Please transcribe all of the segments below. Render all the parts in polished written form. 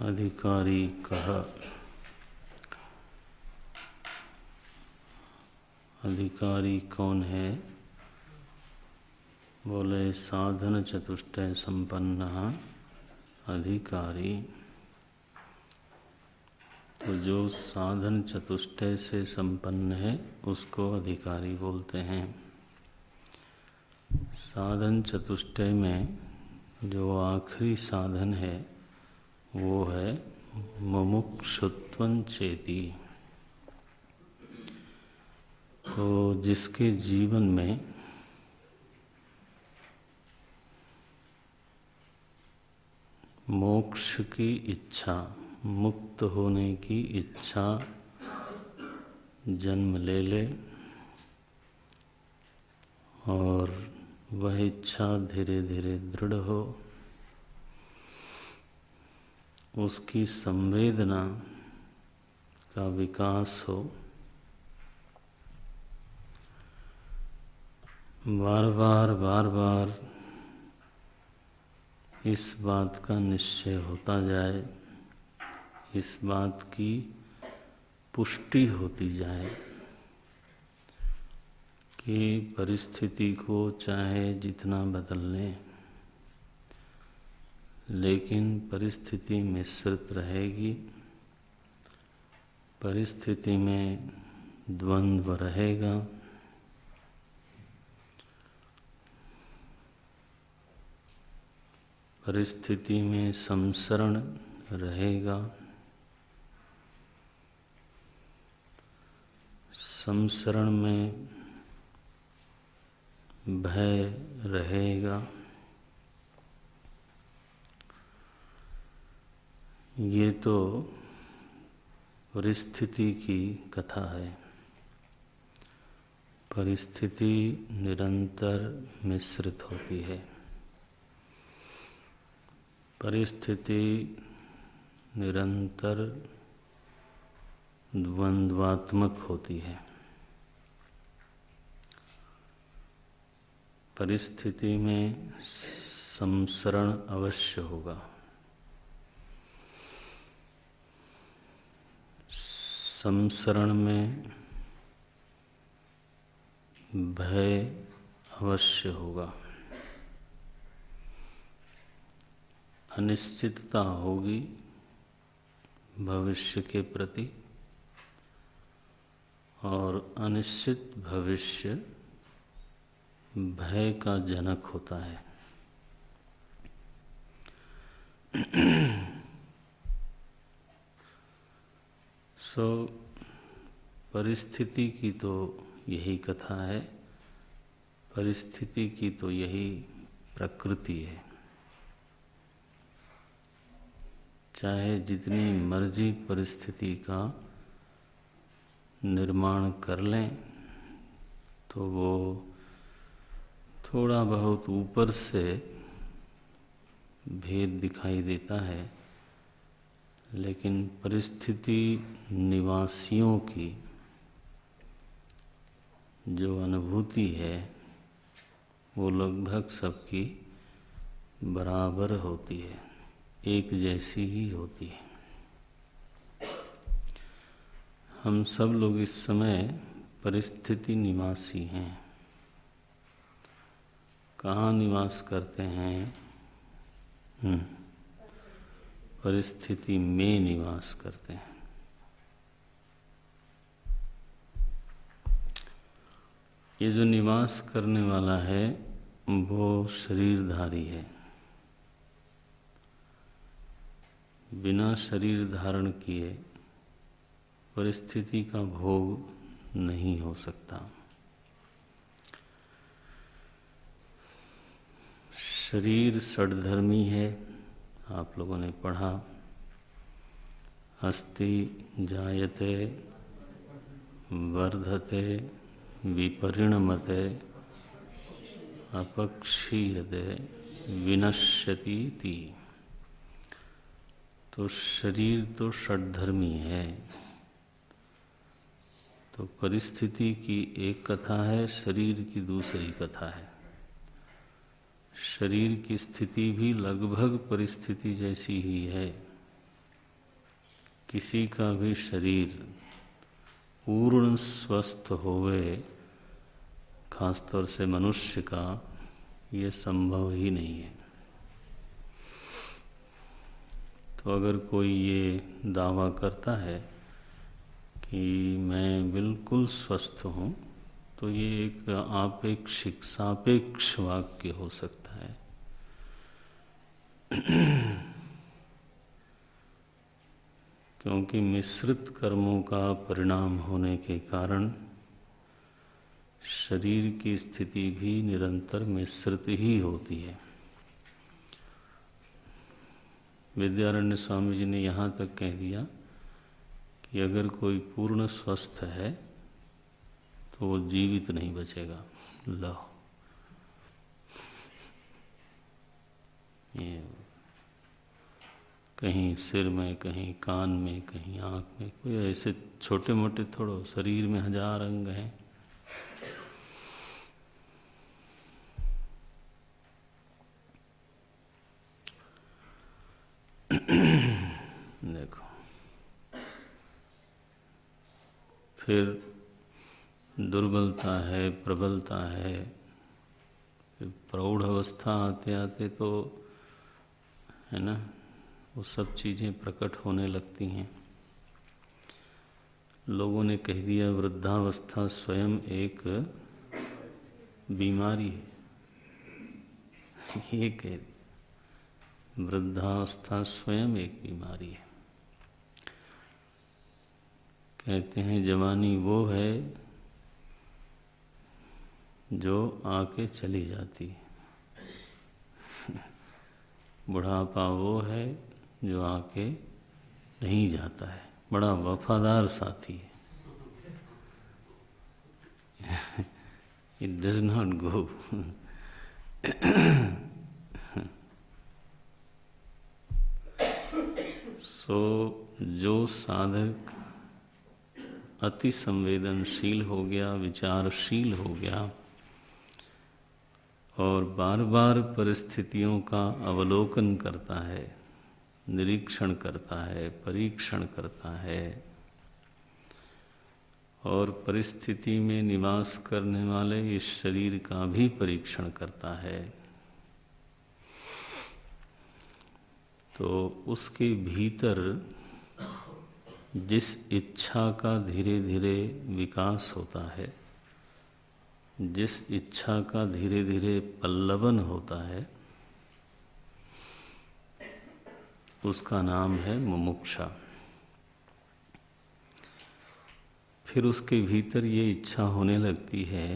अधिकारी कह। अधिकारी कौन है? बोले साधन चतुष्टय संपन्न अधिकारी। तो जो साधन चतुष्टय से संपन्न है उसको अधिकारी बोलते हैं। साधन चतुष्टय में जो आखिरी साधन है वो है मुमुक्षुत्वं चेति। तो जिसके जीवन में मोक्ष की इच्छा, मुक्त होने की इच्छा जन्म ले ले और वह इच्छा धीरे धीरे दृढ़ हो, उसकी संवेदना का विकास हो, बार बार इस बात का निश्चय होता जाए, इस बात की पुष्टि होती जाए कि परिस्थिति को चाहे जितना बदल लें, लेकिन परिस्थिति मिश्रित रहेगी, परिस्थिति में द्वंद्व रहेगा, परिस्थिति में संसरण रहेगा, संसरण में भय रहेगा। ये तो परिस्थिति की कथा है। परिस्थिति निरंतर मिश्रित होती है, परिस्थिति निरंतर द्वंद्वात्मक होती है। परिस्थिति में संसरण अवश्य होगा, संसरण में भय अवश्य होगा, अनिश्चितता होगी भविष्य के प्रति, और अनिश्चित भविष्य भय का जनक होता है। परिस्थिति की तो यही कथा है, परिस्थिति की तो यही प्रकृति है। चाहे जितनी मर्जी परिस्थिति का निर्माण कर लें तो वो थोड़ा बहुत ऊपर से भेद दिखाई देता है, लेकिन परिस्थिति निवासियों की जो अनुभूति है वो लगभग सबकी बराबर होती है, एक जैसी ही होती है। हम सब लोग इस समय परिस्थिति निवासी हैं। कहाँ निवास करते हैं? परिस्थिति में निवास करते हैं। ये जो निवास करने वाला है वो शरीरधारी है। बिना शरीर धारण किए परिस्थिति का भोग नहीं हो सकता। शरीर षड्धर्मी है, आप लोगों ने पढ़ा। अस्ति जायते वर्धते विपरिणमते अपक्षीयते विनश्यति इति। तो शरीर तो षड्धर्मी है। तो परिस्थिति की एक कथा है, शरीर की दूसरी कथा है। शरीर की स्थिति भी लगभग परिस्थिति जैसी ही है, किसी का भी शरीर पूर्ण स्वस्थ होवे, खासतौर से मनुष्य का, ये संभव ही नहीं है। तो अगर कोई ये दावा करता है कि मैं बिल्कुल स्वस्थ हूँ, तो ये एक आपेक्षिक सापेक्ष वाक्य हो सकता है। क्योंकि मिश्रित कर्मों का परिणाम होने के कारण शरीर की स्थिति भी निरंतर मिश्रित ही होती है। विद्यारण्य स्वामी जी ने यहाँ तक कह दिया कि अगर कोई पूर्ण स्वस्थ है तो वो जीवित नहीं बचेगा। लो, ये कहीं सिर में, कहीं कान में, कहीं आँख में, कोई ऐसे छोटे मोटे थोड़ो, शरीर में 1000 अंग हैं। देखो, फिर दुर्बलता है, प्रबलता है, फिर प्रौढ़ अवस्था आते आते तो है ना, वो सब चीज़ें प्रकट होने लगती हैं। लोगों ने कह दिया वृद्धावस्था स्वयं एक बीमारी है। ये कह दिया, वृद्धावस्था स्वयं एक बीमारी है। कहते हैं जवानी वो है जो आके चली जाती है, बुढ़ापा वो है जो आके नहीं जाता है, बड़ा वफादार साथी है। It does not go. जो साधक अति संवेदनशील हो गया, विचारशील हो गया और बार बार परिस्थितियों का अवलोकन करता है, निरीक्षण करता है, परीक्षण करता है और परिस्थिति में निवास करने वाले इस शरीर का भी परीक्षण करता है, तो उसके भीतर जिस इच्छा का धीरे धीरे विकास होता है, जिस इच्छा का धीरे धीरे पल्लवन होता है, उसका नाम है मुमुक्षा। फिर उसके भीतर ये इच्छा होने लगती है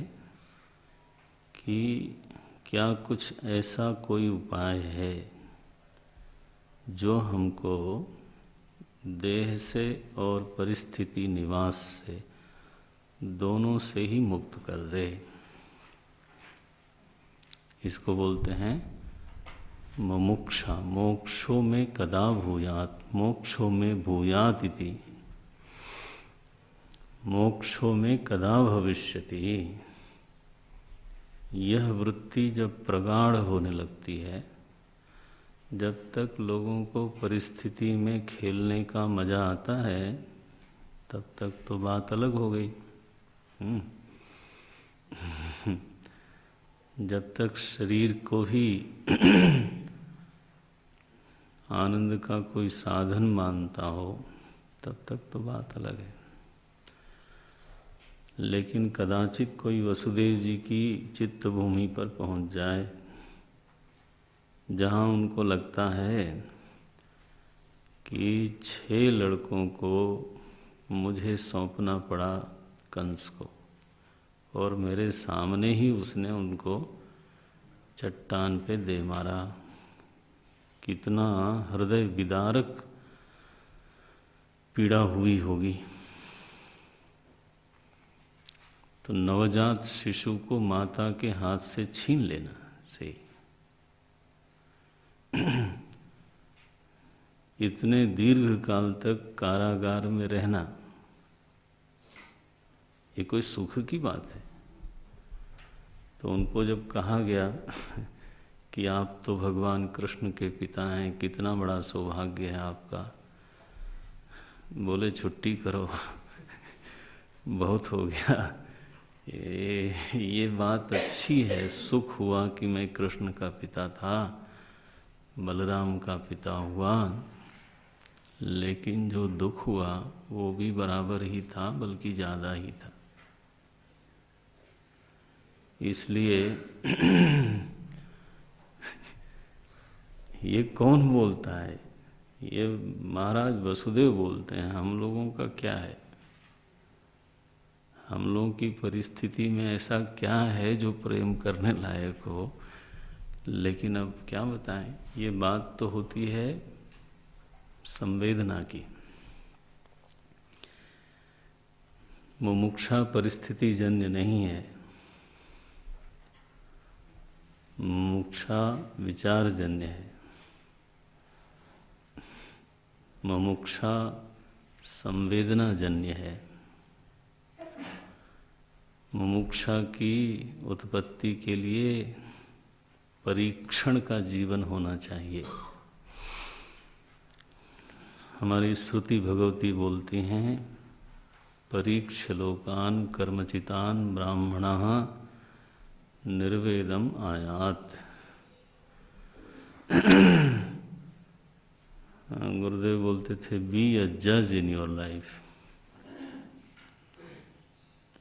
कि क्या कुछ ऐसा कोई उपाय है जो हमको देह से और परिस्थिति निवास से दोनों से ही मुक्त कर दे। इसको बोलते हैं मुमुक्षा। मोक्षो में कदा भूयात, मोक्षो में भूयात इति, मोक्षो में कदा भविष्यति। यह वृत्ति जब प्रगाढ़ होने लगती है, जब तक लोगों को परिस्थिति में खेलने का मजा आता है, तब तक तो बात अलग हो गई। जब तक शरीर को ही आनंद का कोई साधन मानता हो, तब तक तो बात अलग है। लेकिन कदाचित कोई वसुदेव जी की चित्त भूमि पर पहुंच जाए, जहाँ उनको लगता है कि 6 लड़कों को मुझे सौंपना पड़ा कंस को, और मेरे सामने ही उसने उनको चट्टान पे दे मारा। कितना हृदय विदारक पीड़ा हुई होगी। तो नवजात शिशु को माता के हाथ से छीन लेना से इतने दीर्घ काल तक कारागार में रहना, ये कोई सुख की बात है। तो उनको जब कहा गया कि आप तो भगवान कृष्ण के पिता हैं, कितना बड़ा सौभाग्य है आपका, बोले छुट्टी करो, बहुत हो गया। ये बात अच्छी है, सुख हुआ कि मैं कृष्ण का पिता था, बलराम का पिता हुआ, लेकिन जो दुख हुआ वो भी बराबर ही था, बल्कि ज़्यादा ही था। इसलिए ये कौन बोलता है? ये महाराज वसुदेव बोलते हैं। हम लोगों का क्या है? हम लोगों की परिस्थिति में ऐसा क्या है जो प्रेम करने लायक हो? लेकिन अब क्या बताएं, ये बात तो होती है संवेदना की। मुमुक्षा परिस्थिति जन्य नहीं है, मुमुक्षा विचार जन्य है। मुमुक्षा संवेदना जन्य है। मुमुक्षा की उत्पत्ति के लिए परीक्षण का जीवन होना चाहिए। हमारी श्रुति भगवती बोलती हैं, परीक्ष लोकान कर्मचितान ब्राह्मणः निर्वेदम आयात। गुरुदेव बोलते थे, बी अ जज इन योर लाइफ।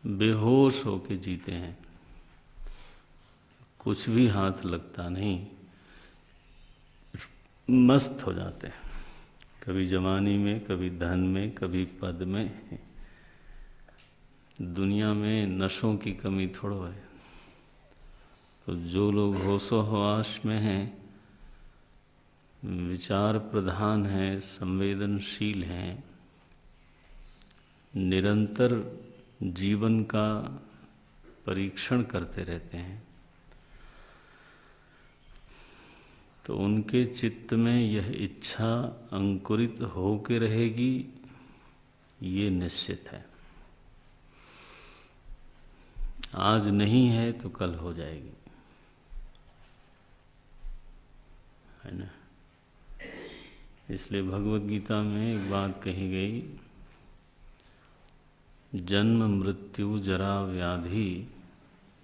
बेहोश होके जीते हैं, कुछ भी हाथ लगता नहीं, मस्त हो जाते हैं, कभी जवानी में, कभी धन में, कभी पद में। दुनिया में नशों की कमी थोड़ो है। तो जो लोग होशो हवास में हैं, विचार प्रधान हैं, संवेदनशील हैं, निरंतर जीवन का परीक्षण करते रहते हैं, तो उनके चित्त में यह इच्छा अंकुरित हो के रहेगी, ये निश्चित है। आज नहीं है तो कल हो जाएगी, है ना। इसलिए भगवत गीता में एक बात कही गई, जन्म मृत्यु जरा व्याधि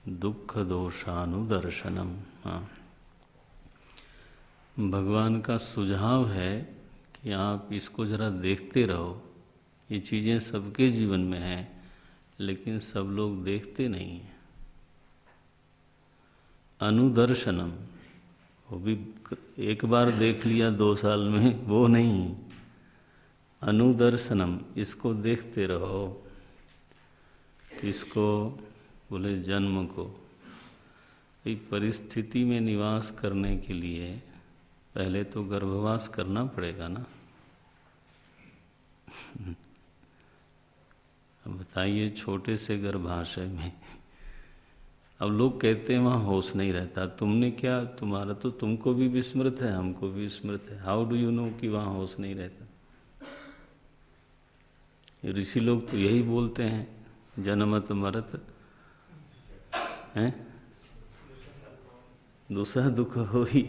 दुख दोषानुदर्शनम। हाँ, भगवान का सुझाव है कि आप इसको जरा देखते रहो। ये चीज़ें सबके जीवन में हैं, लेकिन सब लोग देखते नहीं हैं। अनुदर्शनम, वो भी एक बार देख लिया 2 साल में, वो नहीं। अनुदर्शनम, इसको देखते रहो। किसको? बोले जन्म को। एक परिस्थिति में निवास करने के लिए पहले तो गर्भवास करना पड़ेगा ना। अब बताइए, छोटे से गर्भाशय में, अब लोग कहते हैं वहाँ होश नहीं रहता। तुमने क्या, तुम्हारा तो, तुमको भी विस्मृत है, हमको भी विस्मृत है। हाउ डू यू नो कि वहाँ होश नहीं रहता? ऋषि लोग तो यही बोलते हैं, जन्मत मरत हैं, दूसरा दुख हो ही।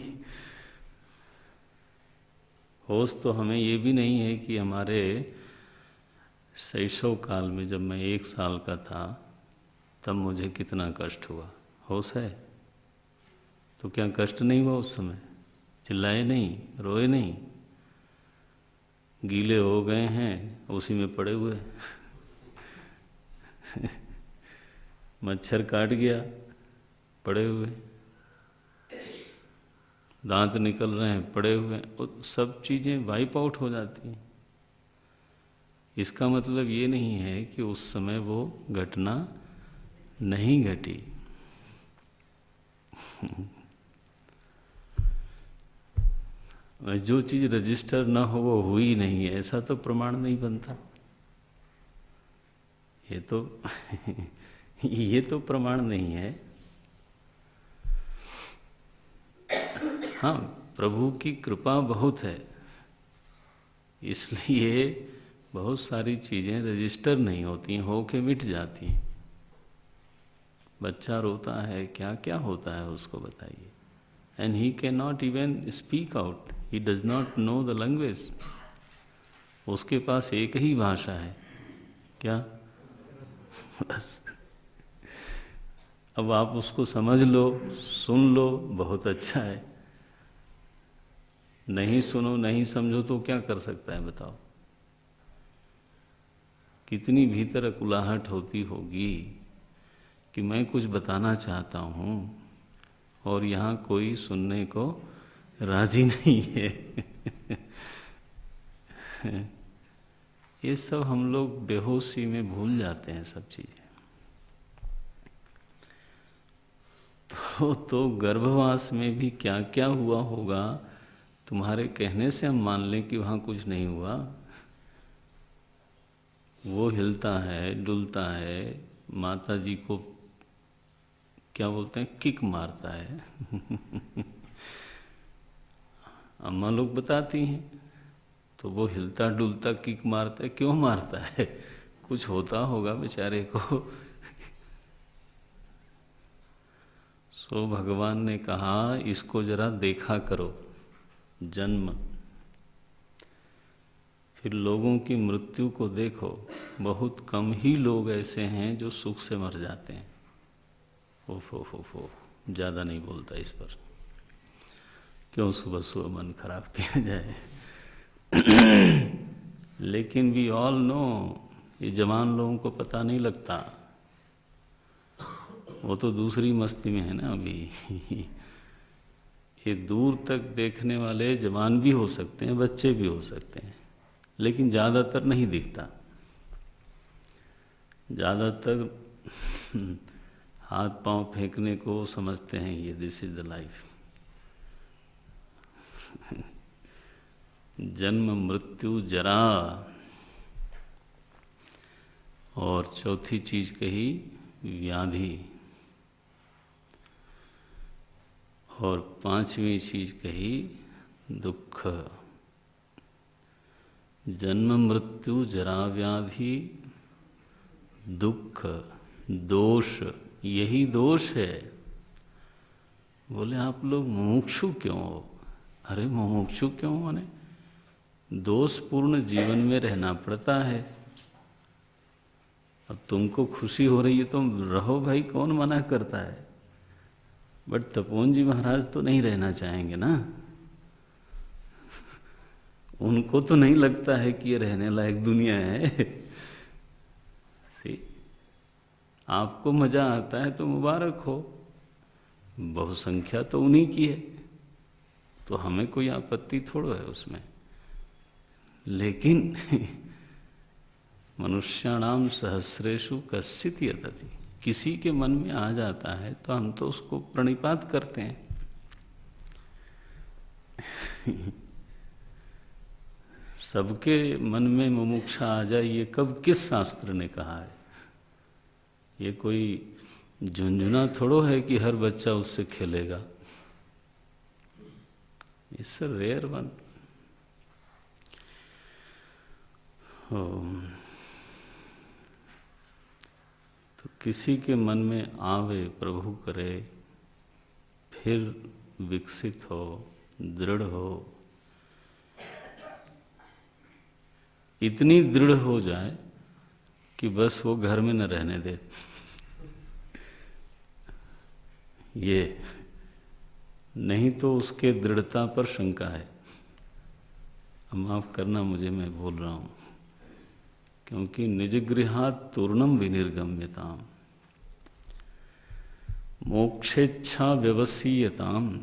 होश तो हमें ये भी नहीं है कि हमारे शैशव काल में जब मैं 1 साल का था तब मुझे कितना कष्ट हुआ। होश है तो क्या कष्ट नहीं हुआ उस समय? चिल्लाए नहीं, रोए नहीं, गीले हो गए हैं उसी में पड़े हुए। मच्छर काट गया, पड़े हुए, दांत निकल रहे हैं, पड़े हुए, और सब चीज़ें वाइप आउट हो जाती हैं। इसका मतलब ये नहीं है कि उस समय वो घटना नहीं घटी। जो चीज़ रजिस्टर ना हो वो हुई नहीं है, ऐसा तो प्रमाण नहीं बनता। ये तो ये तो प्रमाण नहीं है। हाँ, प्रभु की कृपा बहुत है, इसलिए बहुत सारी चीज़ें रजिस्टर नहीं होती हैं, होके मिट जाती हैं। बच्चा रोता है, क्या क्या होता है उसको बताइए। And he can not even speak out, he does not know the language. उसके पास एक ही भाषा है, क्या? बस। अब आप उसको समझ लो, सुन लो, बहुत अच्छा है। नहीं सुनो, नहीं समझो तो क्या कर सकता है बताओ? कितनी भीतर अकुलाहट होती होगी कि मैं कुछ बताना चाहता हूँ और यहाँ कोई सुनने को राजी नहीं है। ये सब हम लोग बेहोशी में भूल जाते हैं सब चीज़ें। तो गर्भवास में भी क्या क्या हुआ होगा, तुम्हारे कहने से हम मान लें कि वहाँ कुछ नहीं हुआ। वो हिलता है, डुलता है, माता जी को क्या बोलते हैं, किक मारता है। अम्मा लोग बताती हैं। तो वो हिलता डुलता किक मारता है, क्यों मारता है? कुछ होता होगा बेचारे को। सो भगवान ने कहा इसको जरा देखा करो, जन्म। फिर लोगों की मृत्यु को देखो, बहुत कम ही लोग ऐसे हैं जो सुख से मर जाते हैं। ओफो, ज़्यादा नहीं बोलता इस पर, क्यों सुबह सुबह मन खराब किया जाए। लेकिन वी ऑल नो, ये जवान लोगों को पता नहीं लगता, वो तो दूसरी मस्ती में है ना अभी। ये दूर तक देखने वाले जवान भी हो सकते हैं, बच्चे भी हो सकते हैं, लेकिन ज़्यादातर नहीं दिखता। ज़्यादातर हाथ पांव फेंकने को समझते हैं ये दिस इज द लाइफ। जन्म मृत्यु जरा, और चौथी चीज कही व्याधि, और पांचवी चीज कही दुख। जन्म मृत्यु जरा व्याधि दुख, दोष, यही दोष है। बोले आप लोग मुमुक्षु क्यों हो? अरे मुमुक्षु क्यों माने? दोषपूर्ण जीवन में रहना पड़ता है। अब तुमको खुशी हो रही है तो रहो भाई, कौन मना करता है? बट तपोवन जी महाराज तो नहीं रहना चाहेंगे ना। उनको तो नहीं लगता है कि ये रहने लायक दुनिया है। सी, आपको मजा आता है तो मुबारक हो, बहुसंख्या तो उन्हीं की है, तो हमें कोई आपत्ति थोड़ा है उसमें। लेकिन मनुष्याणाम सहस्रेषु कश्चित् यतति, किसी के मन में आ जाता है तो हम तो उसको प्रणिपात करते हैं। सबके मन में मुमुक्षा आ जाए, ये कब किस शास्त्र ने कहा है? ये कोई झुंझुना थोड़ो है कि हर बच्चा उससे खेलेगा। It's a rare one. तो किसी के मन में आवे, प्रभु करे, फिर विकसित हो, दृढ़ हो, इतनी दृढ़ हो जाए कि बस वो घर में न रहने दे। ये नहीं तो उसके दृढ़ता पर शंका है। माफ करना मुझे, मैं बोल रहा हूं, क्योंकि निजगृहात् तूर्णम विनिर्गम्यताम मोक्षेच्छा व्यवसीयताम।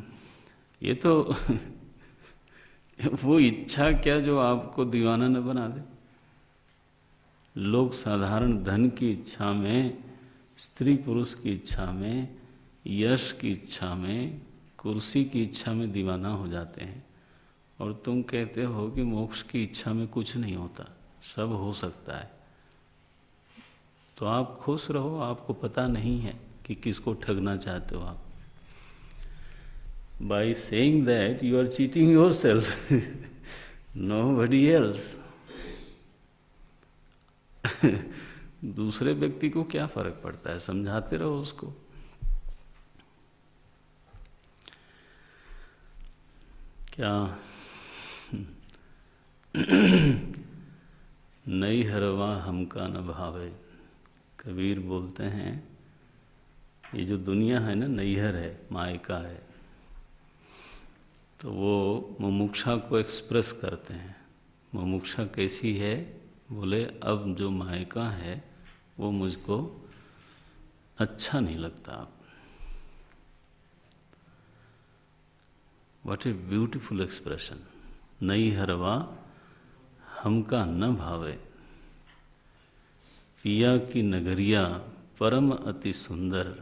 ये तो वो इच्छा क्या जो आपको दीवाना न बना दे। लोग साधारण धन की इच्छा में, स्त्री पुरुष की इच्छा में, यश की इच्छा में, कुर्सी की इच्छा में दीवाना हो जाते हैं, और तुम कहते हो कि मोक्ष की इच्छा में कुछ नहीं होता, सब हो सकता है। तो आप खुश रहो, आपको पता नहीं है कि किसको ठगना चाहते हो आप। By saying that you are cheating yourself, nobody else. दूसरे व्यक्ति को क्या फर्क पड़ता है, समझाते रहो उसको। क्या नई हरवा हमका न भावे। कबीर बोलते हैं ये जो दुनिया है ना, नैहर है, मायका है। तो वो मुमुक्षा को एक्सप्रेस करते हैं। मुमुक्षा कैसी है? बोले अब जो मायका है वो मुझको अच्छा नहीं लगता। What a beautiful expression. नई हरवा हमका न भावे, पिया की नगरिया परम अति सुंदर।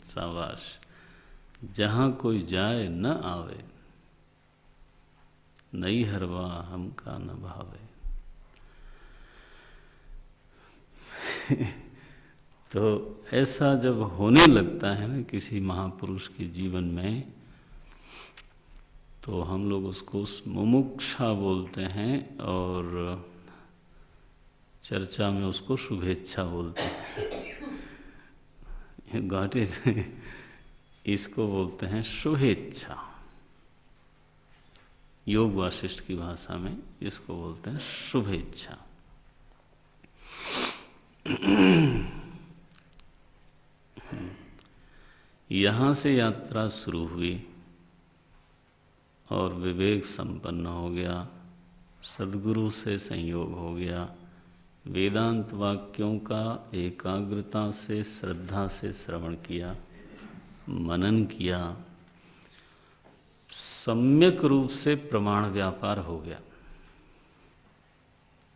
शाबाश। जहाँ कोई जाए न आवे, नई हरवा हमका न भावे। तो ऐसा जब होने लगता है ना किसी महापुरुष के जीवन में, तो हम लोग उसको मुमुक्षा बोलते हैं और चर्चा में उसको शुभेच्छा बोलते हैं। घाटे इसको बोलते हैं शुभेच्छा। योग वासिष्ठ की भाषा में इसको बोलते हैं शुभेच्छा। यहाँ से यात्रा शुरू हुई और विवेक संपन्न हो गया, सद्गुरु से संयोग हो गया, वेदांत वाक्यों का एकाग्रता से श्रद्धा से श्रवण किया, मनन किया, सम्यक रूप से प्रमाण व्यापार हो गया।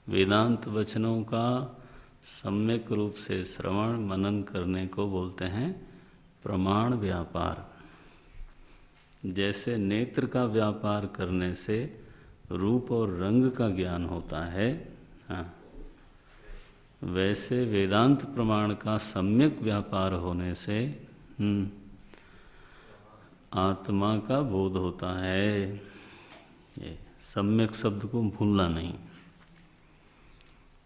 वेदांत वचनों का सम्यक रूप से श्रवण मनन करने को बोलते हैं प्रमाण व्यापार। जैसे नेत्र का व्यापार करने से रूप और रंग का ज्ञान होता है, हाँ, वैसे वेदांत प्रमाण का सम्यक व्यापार होने से आत्मा का बोध होता है। ये सम्यक शब्द को भूलना नहीं,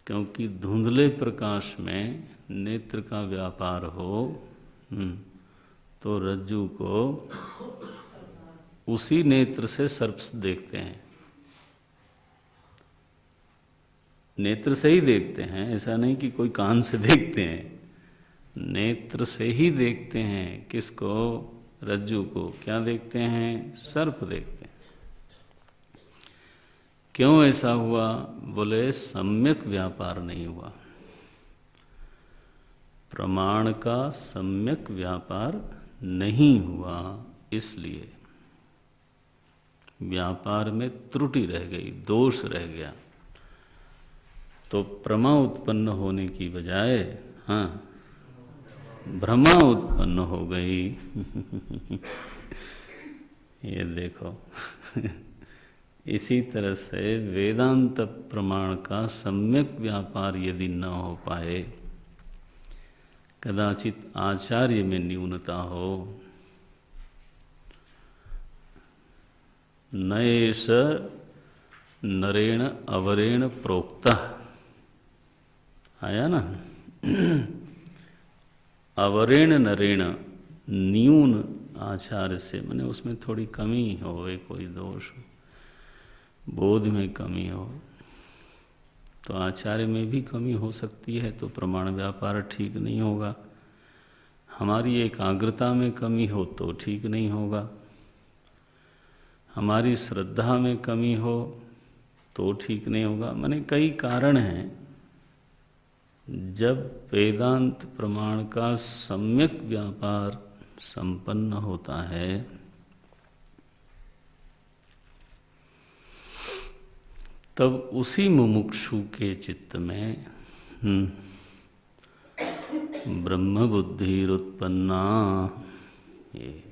क्योंकि धुंधले प्रकाश में नेत्र का व्यापार हो तो रज्जु को उसी नेत्र से सर्प देखते हैं। नेत्र से ही देखते हैं, ऐसा नहीं कि कोई कान से देखते हैं। नेत्र से ही देखते हैं। किसको? रज्जु को। क्या देखते हैं? सर्प देखते हैं। क्यों ऐसा हुआ? बोले सम्यक व्यापार नहीं हुआ। प्रमाण का सम्यक व्यापार नहीं हुआ, इसलिए व्यापार में त्रुटि रह गई, दोष रह गया। तो प्रमा उत्पन्न होने की बजाय भ्रमा उत्पन्न हो गई। ये देखो। इसी तरह से वेदांत प्रमाण का सम्यक व्यापार यदि न हो पाए, कदाचित आचार्य में न्यूनता हो, नएष नरेण अवरेण प्रोक्तः, आया ना? अवरेण नरेण, न्यून आचार्य से, माने उसमें थोड़ी कमी हो, कोई दोष हो, बोध में कमी हो, तो आचार्य में भी कमी हो सकती है, तो प्रमाण व्यापार ठीक नहीं होगा। हमारी एकाग्रता में कमी हो तो ठीक नहीं होगा। हमारी श्रद्धा में कमी हो तो ठीक नहीं होगा। माने कई कारण हैं। जब वेदांत प्रमाण का सम्यक व्यापार संपन्न होता है, तब उसी मुमुक्षु के चित्त में ब्रह्म बुद्धिरुत्पन्ना, ये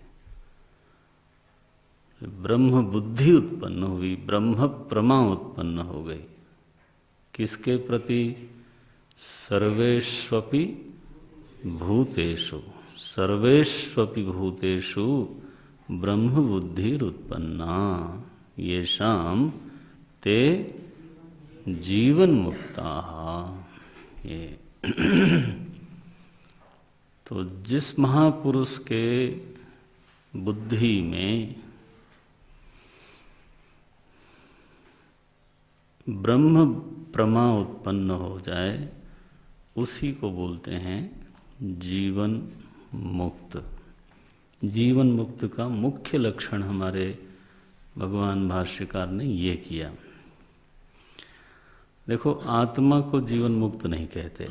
ब्रह्म बुद्धि उत्पन्न हुई, ब्रह्म प्रमा उत्पन्न हो गई। किसके प्रति? सर्वेष्वपि भूतेषु, सर्वेष्वपि भूतेषु ब्रह्म बुद्धिरुत्पन्ना, येषां ते जीवन मुक्ताः। ये तो जिस महापुरुष के बुद्धि में ब्रह्म प्रमा उत्पन्न हो जाए, उसी को बोलते हैं जीवन मुक्त। जीवन मुक्त का मुख्य लक्षण हमारे भगवान भाष्यकार ने ये किया। देखो, आत्मा को जीवन मुक्त नहीं कहते,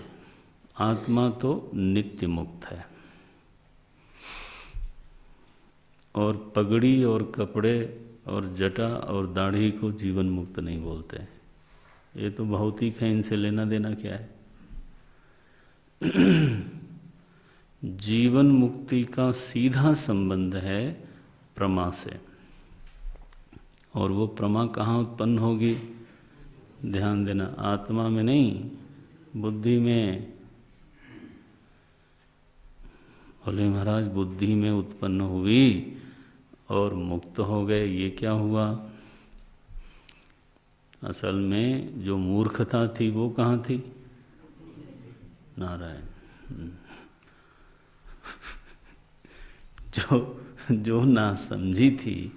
आत्मा तो नित्य मुक्त है। और पगड़ी और कपड़े और जटा और दाढ़ी को जीवन मुक्त नहीं बोलते। ये तो भौतिक है, इनसे लेना देना क्या है। जीवन मुक्ति का सीधा संबंध है प्रमा से। और वो प्रमा कहाँ उत्पन्न होगी? ध्यान देना, आत्मा में नहीं, बुद्धि में। बोले महाराज बुद्धि में उत्पन्न हुई और मुक्त हो गए, ये क्या हुआ? असल में जो मूर्खता थी वो कहाँ थी? नारायण। जो ना समझी थी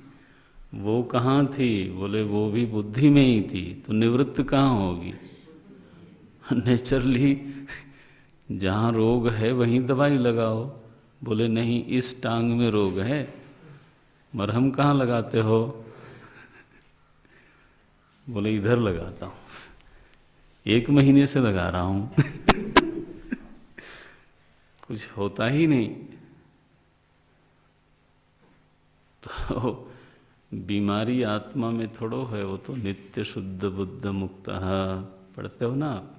वो कहाँ थी? बोले वो भी बुद्धि में ही थी। तो निवृत्त कहाँ होगी? नेचरली जहाँ रोग है वहीं दवाई लगाओ। बोले नहीं, इस टांग में रोग है, मरहम कहाँ लगाते हो? बोले इधर लगाता हूँ, 1 महीने से लगा रहा हूँ। कुछ होता ही नहीं। तो बीमारी आत्मा में थोड़ो है, वो तो नित्य शुद्ध बुद्ध मुक्त पढ़ते हो ना आप,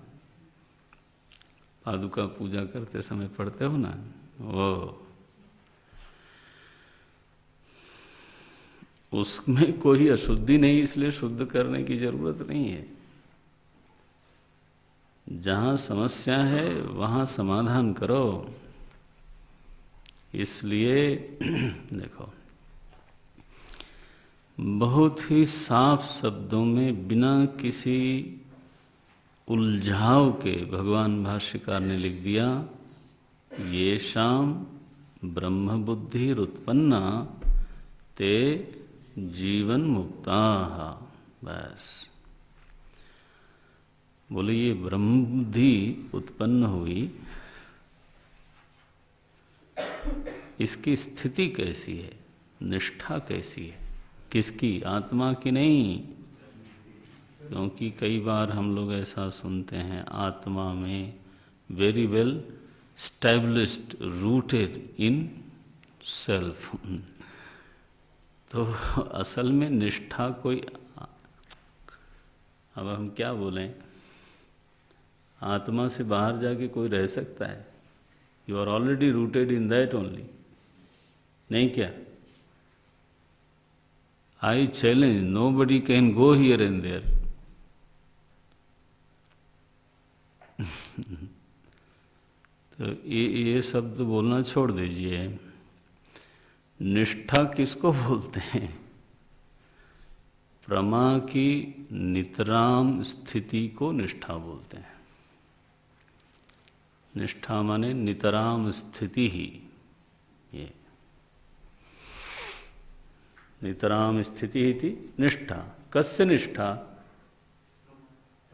पादुका पूजा करते समय पढ़ते हो ना वो। उसमें कोई अशुद्धि नहीं, इसलिए शुद्ध करने की जरूरत नहीं है। जहाँ समस्या है वहाँ समाधान करो। इसलिए देखो, बहुत ही साफ शब्दों में बिना किसी उलझाव के भगवान भाष्यकार ने लिख दिया, येषाम ब्रह्म बुद्धि उत्पन्ना ते जीवन मुक्ता। बस बोले ये ब्रह्म बुद्धि उत्पन्न हुई, इसकी स्थिति कैसी है, निष्ठा कैसी है? किसकी? आत्मा की नहीं। क्योंकि कई बार हम लोग ऐसा सुनते हैं, आत्मा में very well established, rooted in self. तो असल में निष्ठा कोई, अब हम क्या बोलें, आत्मा से बाहर जाके कोई रह सकता है? You are already rooted in that only, नहीं क्या? I challenge, nobody can go here and there. तो ये शब्द बोलना छोड़ दीजिए। निष्ठा किसको बोलते हैं? प्रमा की नितराम स्थिति को निष्ठा बोलते हैं। निष्ठा माने नितराम स्थिति ही। ये नितराम स्थिति ही थी निष्ठा। कस्य निष्ठा?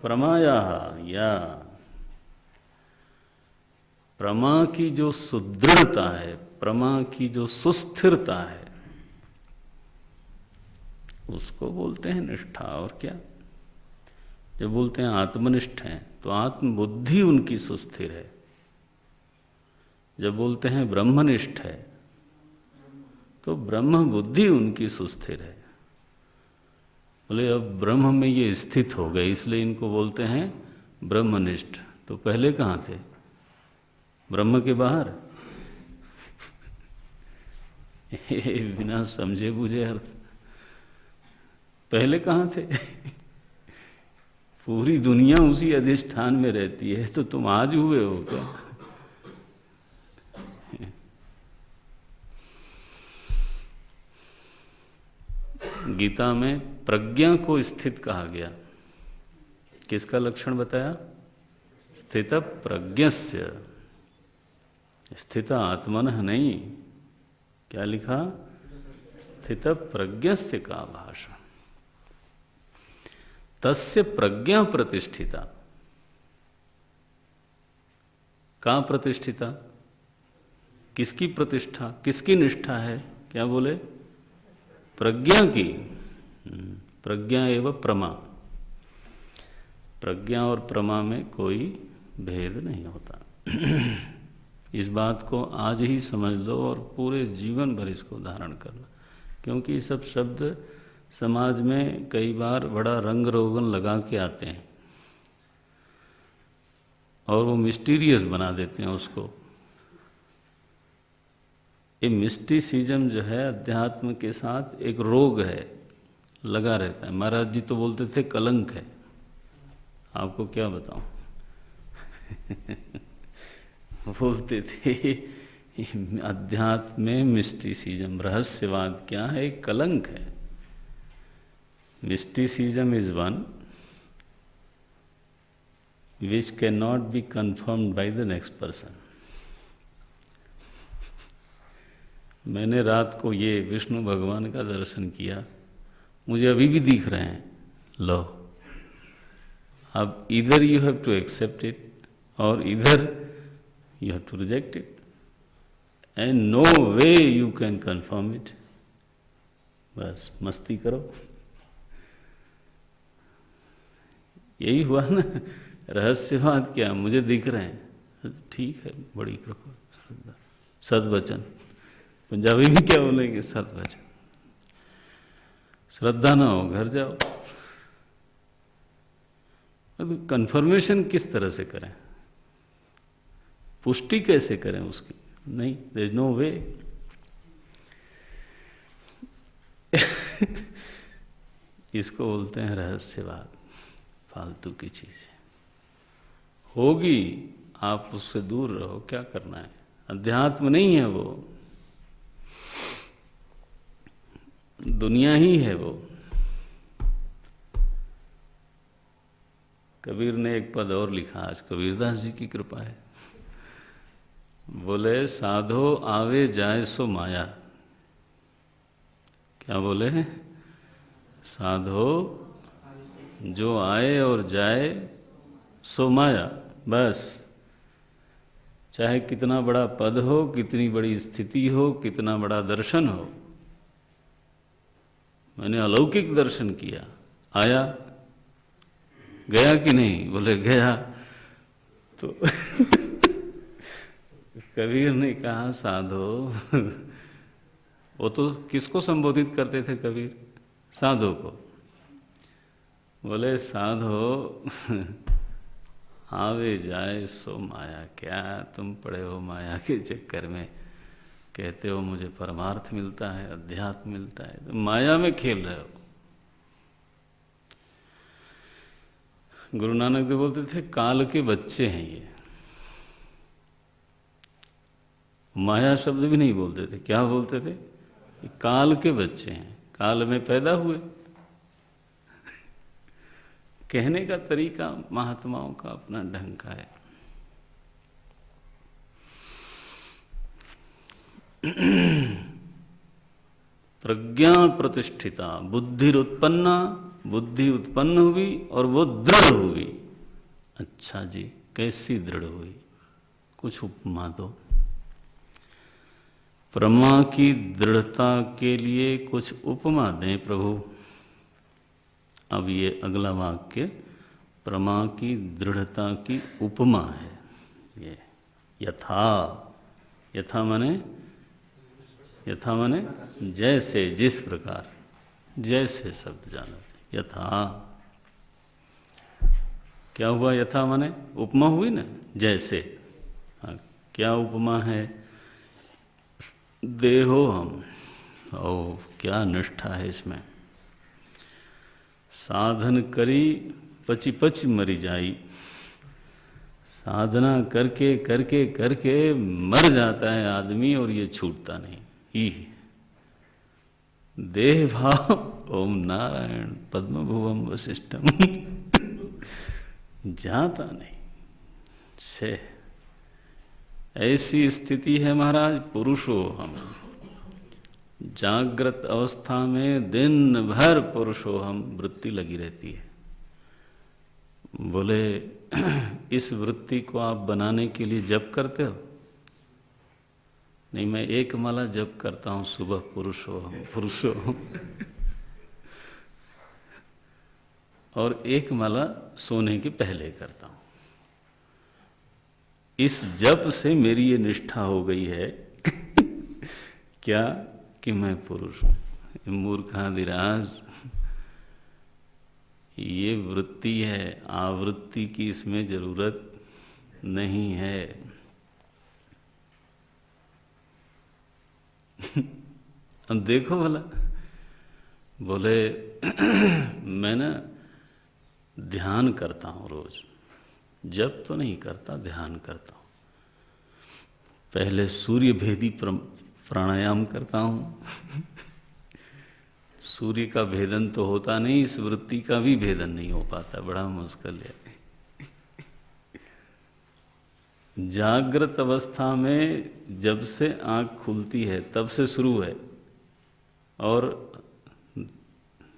प्रमाया, या प्रमा की जो सुदृढ़ता है, प्रमा की जो सुस्थिरता है, उसको बोलते हैं निष्ठा। और क्या? जब बोलते हैं आत्मनिष्ठ हैं तो आत्मबुद्धि उनकी सुस्थिर है। जब बोलते हैं ब्रह्मनिष्ठ है तो ब्रह्म बुद्धि उनकी सुस्थिर है। बोले अब ब्रह्म में ये स्थित हो गए, इसलिए इनको बोलते हैं ब्रह्मनिष्ठ। तो पहले कहाँ थे? ब्रह्म के बाहर। बिना समझे बुझे अर्थ। पहले कहाँ थे? पूरी दुनिया उसी अधिष्ठान में रहती है, तो तुम आज हुए हो क्या? गीता में प्रज्ञा को स्थित कहा गया। किसका लक्षण बताया? स्थित प्रज्ञस्य। स्थित आत्मनः नहीं, क्या लिखा? स्थित प्रज्ञस्य का भाषा। तस्य प्रज्ञा प्रतिष्ठिता। कहाँ प्रतिष्ठिता? किसकी प्रतिष्ठा, किसकी निष्ठा है? क्या बोले? प्रज्ञा की। प्रज्ञा एवं प्रमा। प्रज्ञा और प्रमा में कोई भेद नहीं होता। इस बात को आज ही समझ लो और पूरे जीवन भर इसको धारण करना, क्योंकि ये सब शब्द समाज में कई बार बड़ा रंग रोगन लगा के आते हैं और वो मिस्टीरियस बना देते हैं उसको। ये मिस्टिसिज्म जो है अध्यात्म के साथ एक रोग है, लगा रहता है। महाराज जी तो बोलते थे कलंक है। आपको क्या बताऊं? बोलते थे अध्यात्म में मिस्टिसिज्म, रहस्यवाद क्या है? एक कलंक है। Mysticism is one which cannot be confirmed by the next person. मैंने रात को ये विष्णु भगवान का दर्शन किया, मुझे अभी भी दिख रहे हैं। लो, अब इधर you have to accept it और इधर you have to reject it, and no way you can confirm it. बस मस्ती करो। यही हुआ ना। रहस्यवाद क्या? मुझे दिख रहे हैं, ठीक है, बड़ी कृपा, श्रद्धा, सद्वचन। पंजाबी में क्या बोलेंगे? सद्वचन। श्रद्धा ना हो, घर जाओ। तो कंफर्मेशन किस तरह से करें? पुष्टि कैसे करें उसकी? नहीं, देयर इज नो वे। इसको बोलते हैं रहस्यवाद। फालतू की चीज होगी, आप उससे दूर रहो। क्या करना है? अध्यात्म नहीं है वो, दुनिया ही है वो। कबीर ने एक पद और लिखा, आज कबीरदास जी की कृपा है। बोले साधो आवे जाए सो माया। क्या बोले? साधो जो आए और जाए सो माया। बस, चाहे कितना बड़ा पद हो, कितनी बड़ी स्थिति हो, कितना बड़ा दर्शन हो। मैंने अलौकिक दर्शन किया, आया, गया कि नहीं? बोले गया। तो कबीर ने कहा साधो, वो तो किसको संबोधित करते थे कबीर? साधो को। बोले साधो आवे जाए सो माया। क्या तुम पड़े हो माया के चक्कर में? कहते हो मुझे परमार्थ मिलता है, अध्यात्म मिलता है, तो माया में खेल रहे हो। गुरु नानक देव बोलते थे काल के बच्चे हैं ये। माया शब्द भी नहीं बोलते थे। क्या बोलते थे? काल के बच्चे हैं, काल में पैदा हुए। कहने का तरीका महात्माओं का अपना ढंग का है। प्रज्ञा प्रतिष्ठिता, बुद्धि उत्पन्ना, बुद्धि उत्पन्न हुई और वो दृढ़ हुई। अच्छा जी, कैसी दृढ़ हुई? कुछ उपमा दो। प्रमा की दृढ़ता के लिए कुछ उपमा दें प्रभु। अब ये अगला वाक्य प्रमा की दृढ़ता की उपमा है। ये यथा, यथा माने, यथा माने जैसे, जिस प्रकार, जैसे शब्द जाना। यथा क्या हुआ? यथा माने उपमा हुई ना, जैसे। हाँ, क्या उपमा है? देहो हम। ओ क्या निष्ठा है इसमें। साधन करी पची पची मरी जाई। साधना करके करके करके मर जाता है आदमी और ये छूटता नहीं ही। देह भाव ओम नारायण पद्मभुवम वशिष्ठम जाता नहीं से। ऐसी स्थिति है महाराज। पुरुषो हम, जागृत अवस्था में दिन भर पुरुषो हम वृत्ति लगी रहती है। बोले इस वृत्ति को आप बनाने के लिए जप करते हो? नहीं, मैं एक माला जप करता हूँ, सुबह पुरुषो और एक माला सोने के पहले करता हूँ। इस जप से मेरी ये निष्ठा हो गई है क्या कि मैं पुरुष हूँ। मूर्खाधिराज, ये वृत्ति है, आवृत्ति की इसमें जरूरत नहीं है। अब देखो भला, बोले मैं ना ध्यान करता हूँ रोज, जप तो नहीं करता, ध्यान करता हूँ। पहले सूर्य भेदी प्राणायाम करता हूँ सूर्य का भेदन तो होता नहीं, इस वृत्ति का भी भेदन नहीं हो पाता, बड़ा मुश्किल है। जागृत अवस्था में जब से आंख खुलती है तब से शुरू है। और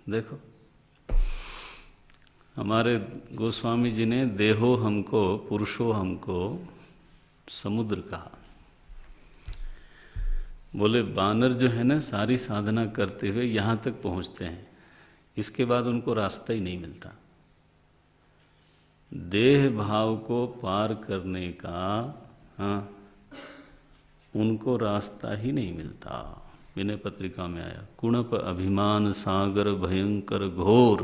देखो, हमारे गोस्वामी जी ने देहो हमको, पुरुषो हमको समुद्र कहा। बोले बानर जो है ना, सारी साधना करते हुए यहाँ तक पहुँचते हैं, इसके बाद उनको रास्ता ही नहीं मिलता। देह भाव को पार करने का उनको रास्ता ही नहीं मिलता। विनय पत्रिका में आया, कुणप अभिमान सागर भयंकर घोर।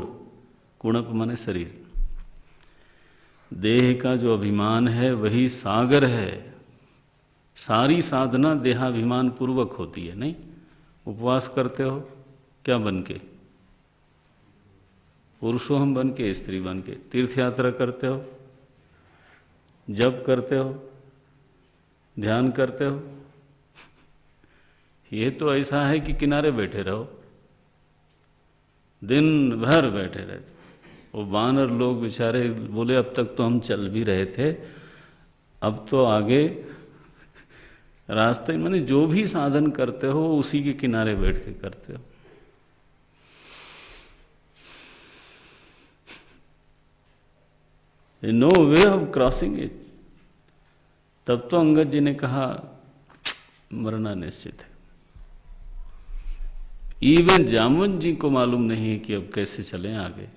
कुणप माने शरीर, देह का जो अभिमान है वही सागर है। सारी साधना देहाभिमान पूर्वक होती है। नहीं, उपवास करते हो क्या बन के? पुरुषोहम बन के, स्त्री बन के। तीर्थ यात्रा करते हो, जप करते हो, ध्यान करते हो, ये तो ऐसा है कि किनारे बैठे रहो, दिन भर बैठे रहते। वो बानर लोग बेचारे बोले अब तक तो हम चल भी रहे थे, अब तो आगे रास्ते, माने जो भी साधन करते हो उसी के किनारे बैठ के करते हो। No way of crossing it. तब तो अंगद जी ने कहा मरना निश्चित है। इवन जामुन जी को मालूम नहीं कि अब कैसे चलें आगे।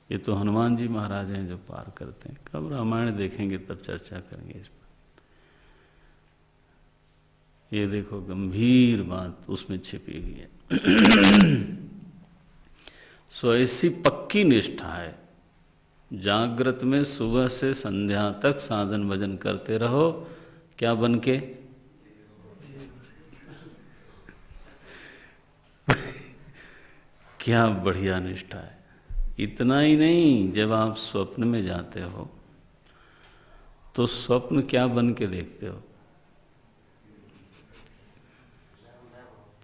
ये तो हनुमान जी महाराज हैं जो पार करते हैं। कब रामायण देखेंगे तब चर्चा करेंगे इस पर। ये देखो गंभीर बात उसमें छिपी हुई है। सो ऐसी पक्की निष्ठा है। जागृत में सुबह से संध्या तक साधन भजन करते रहो, क्या बन के? क्या बढ़िया निष्ठा है। इतना ही नहीं, जब आप स्वप्न में जाते हो तो स्वप्न क्या बन के देखते हो?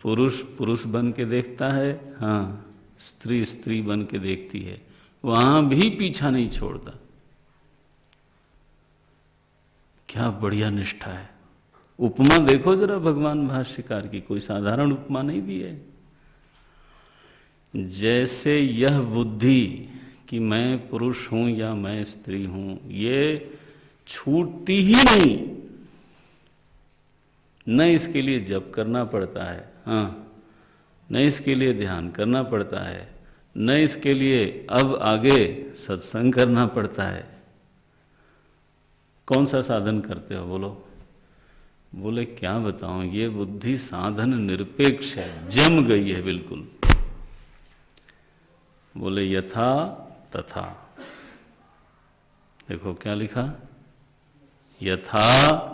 पुरुष पुरुष बन के देखता है, हाँ, स्त्री स्त्री बन के देखती है। वहां भी पीछा नहीं छोड़ता। क्या बढ़िया निष्ठा है। उपमा देखो जरा भगवान भाष्यकार की, कोई साधारण उपमा नहीं दी है। जैसे यह बुद्धि कि मैं पुरुष हूं या मैं स्त्री हूं, ये छूटती ही नहीं। न इसके लिए जप करना पड़ता है, हाँ, न इसके लिए ध्यान करना पड़ता है, न इसके लिए अब आगे सत्संग करना पड़ता है। कौन सा साधन करते हो बोलो? बोले क्या बताऊं, ये बुद्धि साधन निरपेक्ष है, जम गई है बिल्कुल। बोले यथा तथा। देखो क्या लिखा, यथा,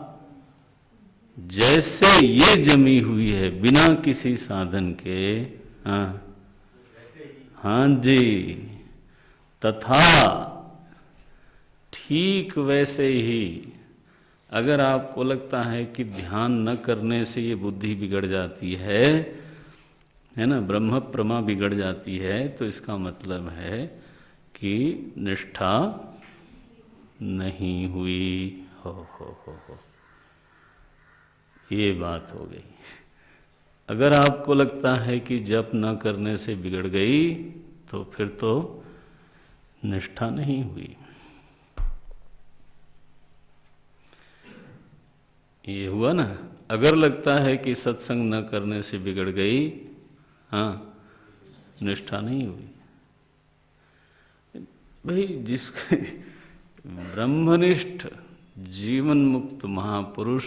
जैसे ये जमी हुई है बिना किसी साधन के, हाँ जी, तथा, ठीक वैसे ही। अगर आपको लगता है कि ध्यान न करने से ये बुद्धि बिगड़ जाती है ना, ब्रह्म प्रमा बिगड़ जाती है, तो इसका मतलब है कि निष्ठा नहीं हुई। हो ये बात हो गई। अगर आपको लगता है कि जप न करने से बिगड़ गई, तो फिर तो निष्ठा नहीं हुई। ये हुआ ना, अगर लगता है कि सत्संग न करने से बिगड़ गई, हाँ, निष्ठा नहीं हुई। भाई जिसके ब्रह्मनिष्ठ जीवन मुक्त महापुरुष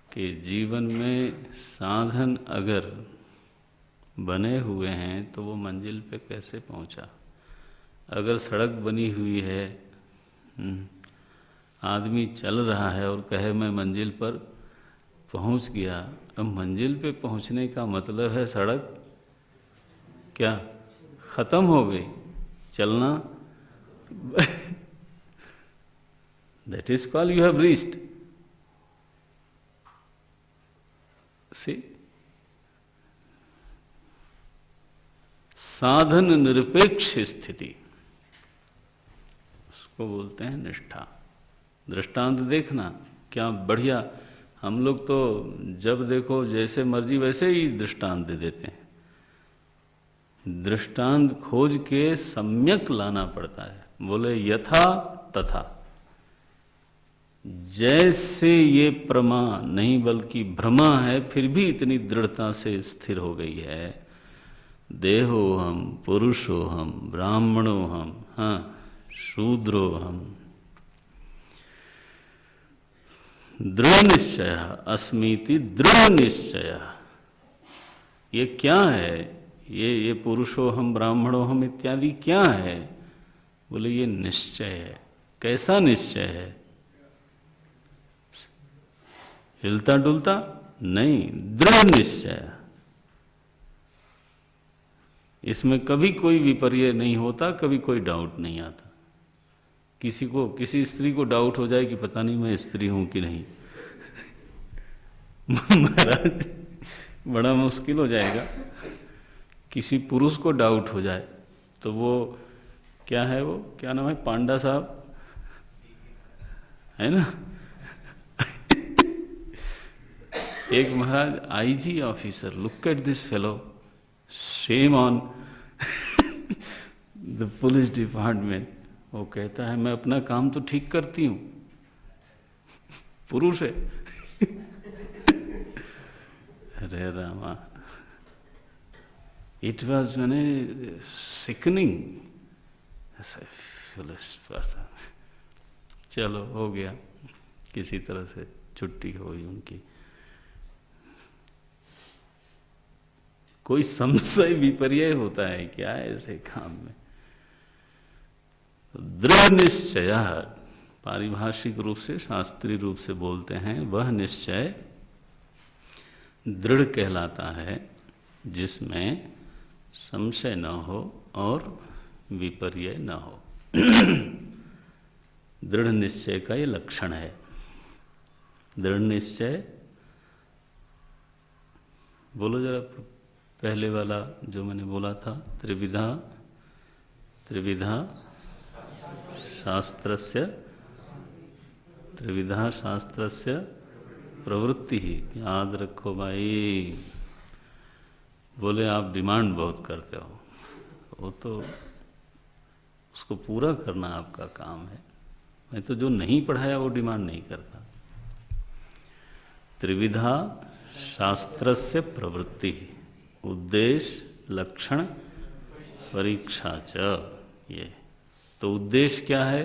के जीवन में साधन अगर बने हुए हैं तो वो मंजिल पे कैसे पहुंचा? अगर सड़क बनी हुई है, आदमी चल रहा है और कहे मैं मंजिल पर पहुंच गया, अब मंजिल पे पहुंचने का मतलब है सड़क क्या खत्म हो गई, चलना that is called you have reached. See, साधन निरपेक्ष स्थिति, उसको बोलते हैं निष्ठा। दृष्टांत देखना क्या बढ़िया, हम लोग तो जब देखो जैसे मर्जी वैसे ही दृष्टांत दे देते हैं। दृष्टांत खोज के सम्यक लाना पड़ता है। बोले यथा तथा, जैसे ये प्रमा नहीं बल्कि भ्रमा है, फिर भी इतनी दृढ़ता से स्थिर हो गई है। देहो हम, पुरुषो हम, ब्राह्मणो हम, हाँ, शूद्रो हम। दृढ़ निश्चय अस्मीति, दृढ़ निश्चय। ये क्या है? ये पुरुषो हम, ब्राह्मणो हम इत्यादि क्या है? बोले ये निश्चय है। कैसा निश्चय है? हिलता डुलता नहीं, दृढ़ निश्चय। इसमें कभी कोई विपर्य नहीं होता, कभी कोई डाउट नहीं आता। किसी स्त्री को डाउट हो जाए कि पता नहीं मैं स्त्री हूं कि नहीं महाराज बड़ा मुश्किल हो जाएगा। किसी पुरुष को डाउट हो जाए तो वो क्या है, वो क्या नाम है, पांडा साहब है ना एक महाराज IG officer, look at this fellow, shame on the police department. वो कहता है मैं अपना काम तो ठीक करती हूं, पुरुष है अरे रामा, इट वॉज सिकनिंग। चलो हो गया, किसी तरह से छुट्टी हो गई उनकी। कोई संशय विपर्य होता है क्या ऐसे काम में? दृढ़ निश्चय, पारिभाषिक रूप से, शास्त्रीय रूप से बोलते हैं, वह निश्चय दृढ़ कहलाता है जिसमें संशय न हो और विपर्य न हो। दृढ़ निश्चय का ये लक्षण है। दृढ़ निश्चय, बोलो जरा पहले वाला जो मैंने बोला था, त्रिविधा शास्त्रस्य, त्रिविधा शास्त्रस्य प्रवृत्ति ही, याद रखो भाई। बोले आप डिमांड बहुत करते हो, वो तो उसको पूरा करना आपका काम है। मैं तो जो नहीं पढ़ाया वो डिमांड नहीं करता। त्रिविधा शास्त्रस्य प्रवृत्ति, उद्देश्य, लक्षण, परीक्षा च। ये तो उद्देश्य क्या है?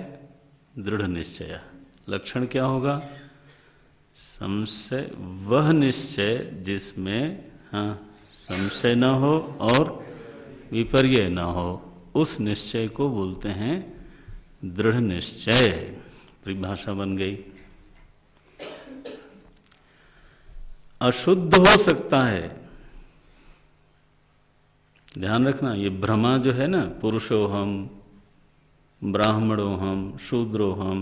दृढ़ निश्चय। लक्षण क्या होगा? संशय, वह निश्चय जिसमें हाँ संशय न हो और विपर्य न हो, उस निश्चय को बोलते हैं दृढ़ निश्चय। परिभाषा बन गई। अशुद्ध हो सकता है, ध्यान रखना। ये भ्रमा जो है ना, पुरुषो हम, ब्राह्मणो हम, शूद्रो हम,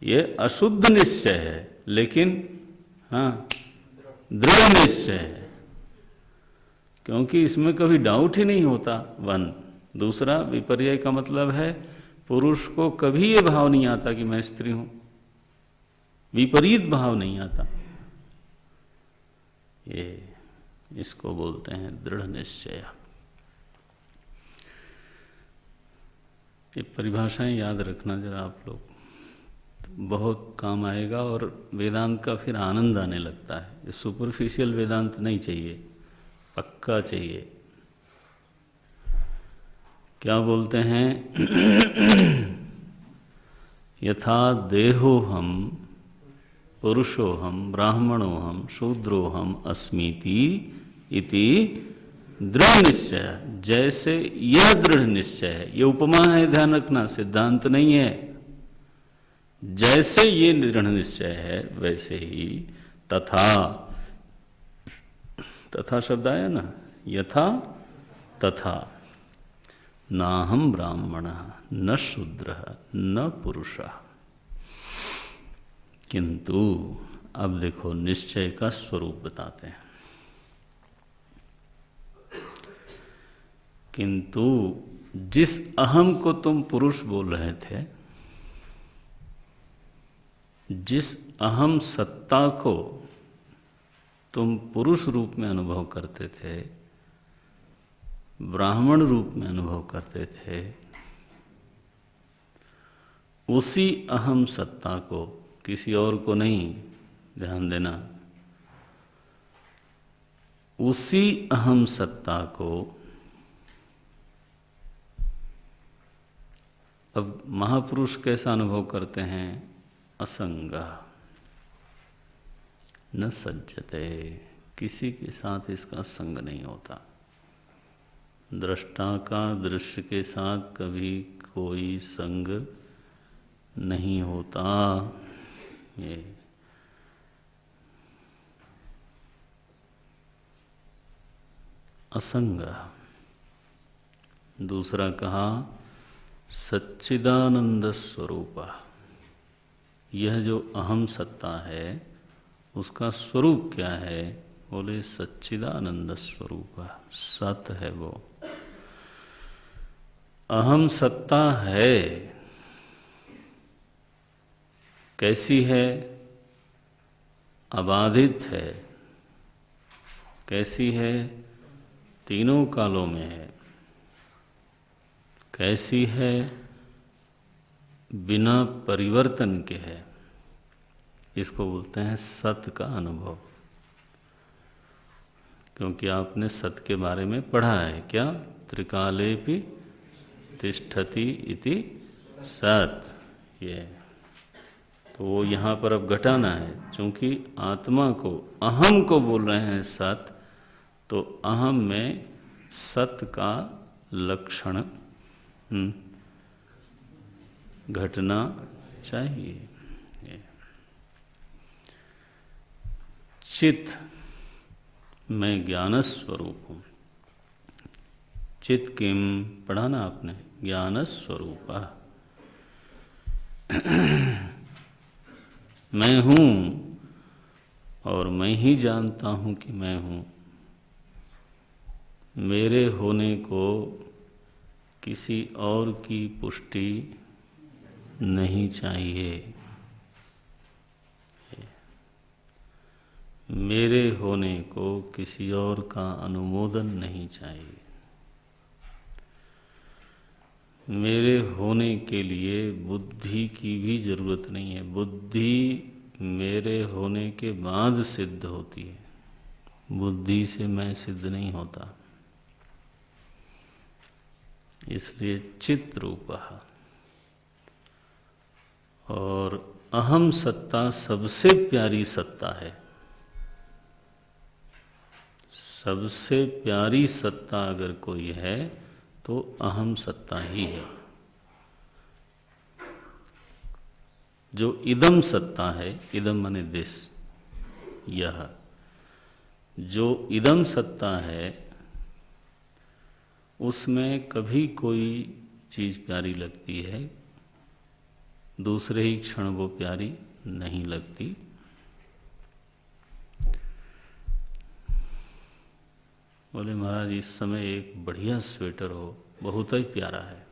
ये अशुद्ध निश्चय है, लेकिन हाँ दृढ़ निश्चय है, क्योंकि इसमें कभी डाउट ही नहीं होता। वन, दूसरा विपर्य का मतलब है पुरुष को कभी ये भाव नहीं आता कि मैं स्त्री हूं, विपरीत भाव नहीं आता। ये इसको बोलते हैं दृढ़ निश्चय। ये परिभाषाएं याद रखना जरा आप लोग, तो बहुत काम आएगा और वेदांत का फिर आनंद आने लगता है। ये सुपरफिशियल वेदांत नहीं चाहिए, पक्का चाहिए। क्या बोलते हैं? यथा देहोहम पुरुषोहम ब्राह्मणोहम शूद्रोहम अस्मीति इति दृढ़ निश्चय। जैसे यह दृढ़ निश्चय है, ये उपमा है, ध्यान रखना, सिद्धांत नहीं है। जैसे ये दृढ़ निश्चय है वैसे ही तथा, तथा शब्द आया ना, यथा तथा नाहम ब्राह्मण न शूद्र न पुरुष, किंतु अब देखो निश्चय का स्वरूप बताते हैं। किंतु जिस अहम को तुम पुरुष बोल रहे थे, जिस अहम सत्ता को तुम पुरुष रूप में अनुभव करते थे, ब्राह्मण रूप में अनुभव करते थे, उसी अहम सत्ता को, किसी और को नहीं, ध्यान देना, उसी अहम सत्ता को अब महापुरुष कैसा अनुभव करते हैं? असंग न सज्जते, किसी के साथ इसका संग नहीं होता। दृष्टा का दृश्य के साथ कभी कोई संग नहीं होता। ये असंग। दूसरा कहा सच्चिदानंद स्वरूप। यह जो अहम सत्ता है उसका स्वरूप क्या है? बोले सच्चिदानंद स्वरूप, सत है वो। अहम सत्ता है, कैसी है? अबाधित है। कैसी है? तीनों कालों में है। कैसी है? बिना परिवर्तन के है। इसको बोलते हैं सत का अनुभव। क्योंकि आपने सत के बारे में पढ़ा है क्या? त्रिकालेपि तिष्ठति इति सत। ये तो वो यहाँ पर अब घटाना है, क्योंकि आत्मा को, अहम को बोल रहे हैं सत, तो अहम में सत का लक्षण घटना चाहिए। चित मैं ज्ञान स्वरूप हूँ। चित किम पढ़ा ना आपने? ज्ञान स्वरूप। मैं हूँ और मैं ही जानता हूँ कि मैं हूँ। मेरे होने को किसी और की पुष्टि नहीं चाहिए। मेरे होने को किसी और का अनुमोदन नहीं चाहिए। मेरे होने के लिए बुद्धि की भी जरूरत नहीं है। बुद्धि मेरे होने के बाद सिद्ध होती है, बुद्धि से मैं सिद्ध नहीं होता। इसलिए चित रूप। और अहम सत्ता सबसे प्यारी सत्ता है। सबसे प्यारी सत्ता अगर कोई है तो अहम सत्ता ही है। जो इदम सत्ता है, इदम माने दिस, यह जो इदम सत्ता है, उसमें कभी कोई चीज़ प्यारी लगती है, दूसरे ही क्षण वो प्यारी नहीं लगती। बोले महाराज इस समय एक बढ़िया स्वेटर हो, बहुत ही प्यारा है।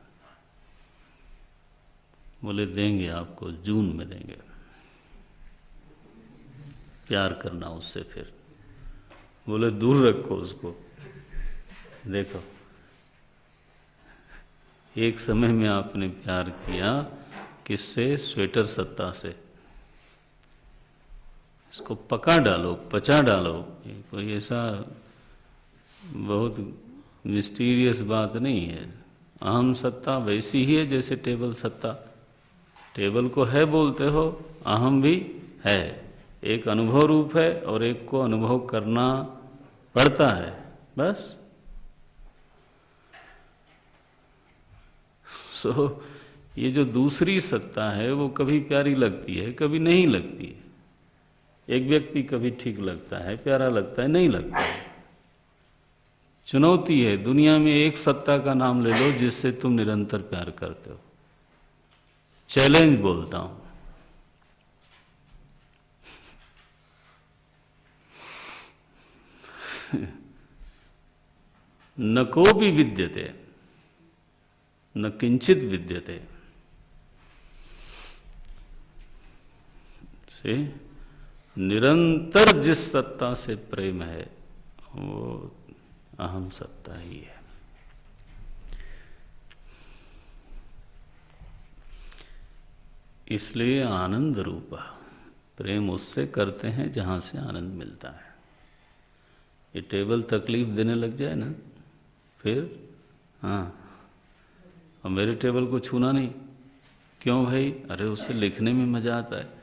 बोले देंगे आपको, जून में देंगे। प्यार करना उससे फिर। बोले दूर रखो उसको, देखो एक समय में आपने प्यार किया किससे? स्वेटर सत्ता से। इसको पका डालो, पचा डालो। ये कोई ऐसा बहुत मिस्टीरियस बात नहीं है। अहम सत्ता वैसी ही है जैसे टेबल सत्ता। टेबल को है बोलते हो, अहम भी है। एक अनुभव रूप है और एक को अनुभव करना पड़ता है, बस। ये जो दूसरी सत्ता है वो कभी प्यारी लगती है, कभी नहीं लगती है। एक व्यक्ति कभी ठीक लगता है, प्यारा लगता है, नहीं लगता है। चुनौती है, दुनिया में एक सत्ता का नाम ले लो जिससे तुम निरंतर प्यार करते हो। चैलेंज बोलता हूं। न कोपि विद्यते न किंचित विद्यते से निरंतर जिस सत्ता से प्रेम है वो अहम सत्ता ही है। इसलिए आनंद रूप प्रेम उससे करते हैं जहां से आनंद मिलता है। ये टेबल तकलीफ देने लग जाए ना, फिर हाँ, और मेरे टेबल को छूना नहीं। क्यों भाई? अरे उससे लिखने में मजा आता है।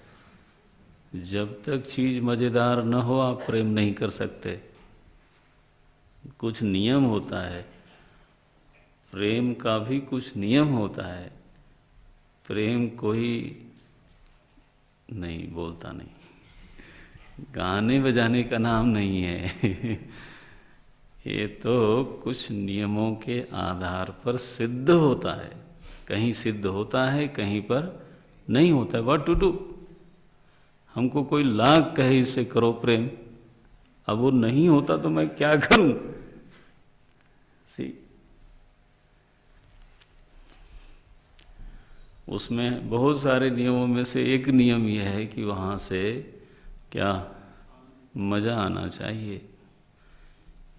जब तक चीज मजेदार न हो आप प्रेम नहीं कर सकते। कुछ नियम होता है, प्रेम का भी कुछ नियम होता है। प्रेम कोई नहीं बोलता नहीं, गाने बजाने का नाम नहीं है। ये तो कुछ नियमों के आधार पर सिद्ध होता है। कहीं सिद्ध होता है, कहीं पर नहीं होता है। What to do? हमको कोई लाख कहे इसे करो प्रेम, अब वो नहीं होता तो मैं क्या करूं? सी, उसमें बहुत सारे नियमों में से एक नियम यह है कि वहां से क्या मजा आना चाहिए।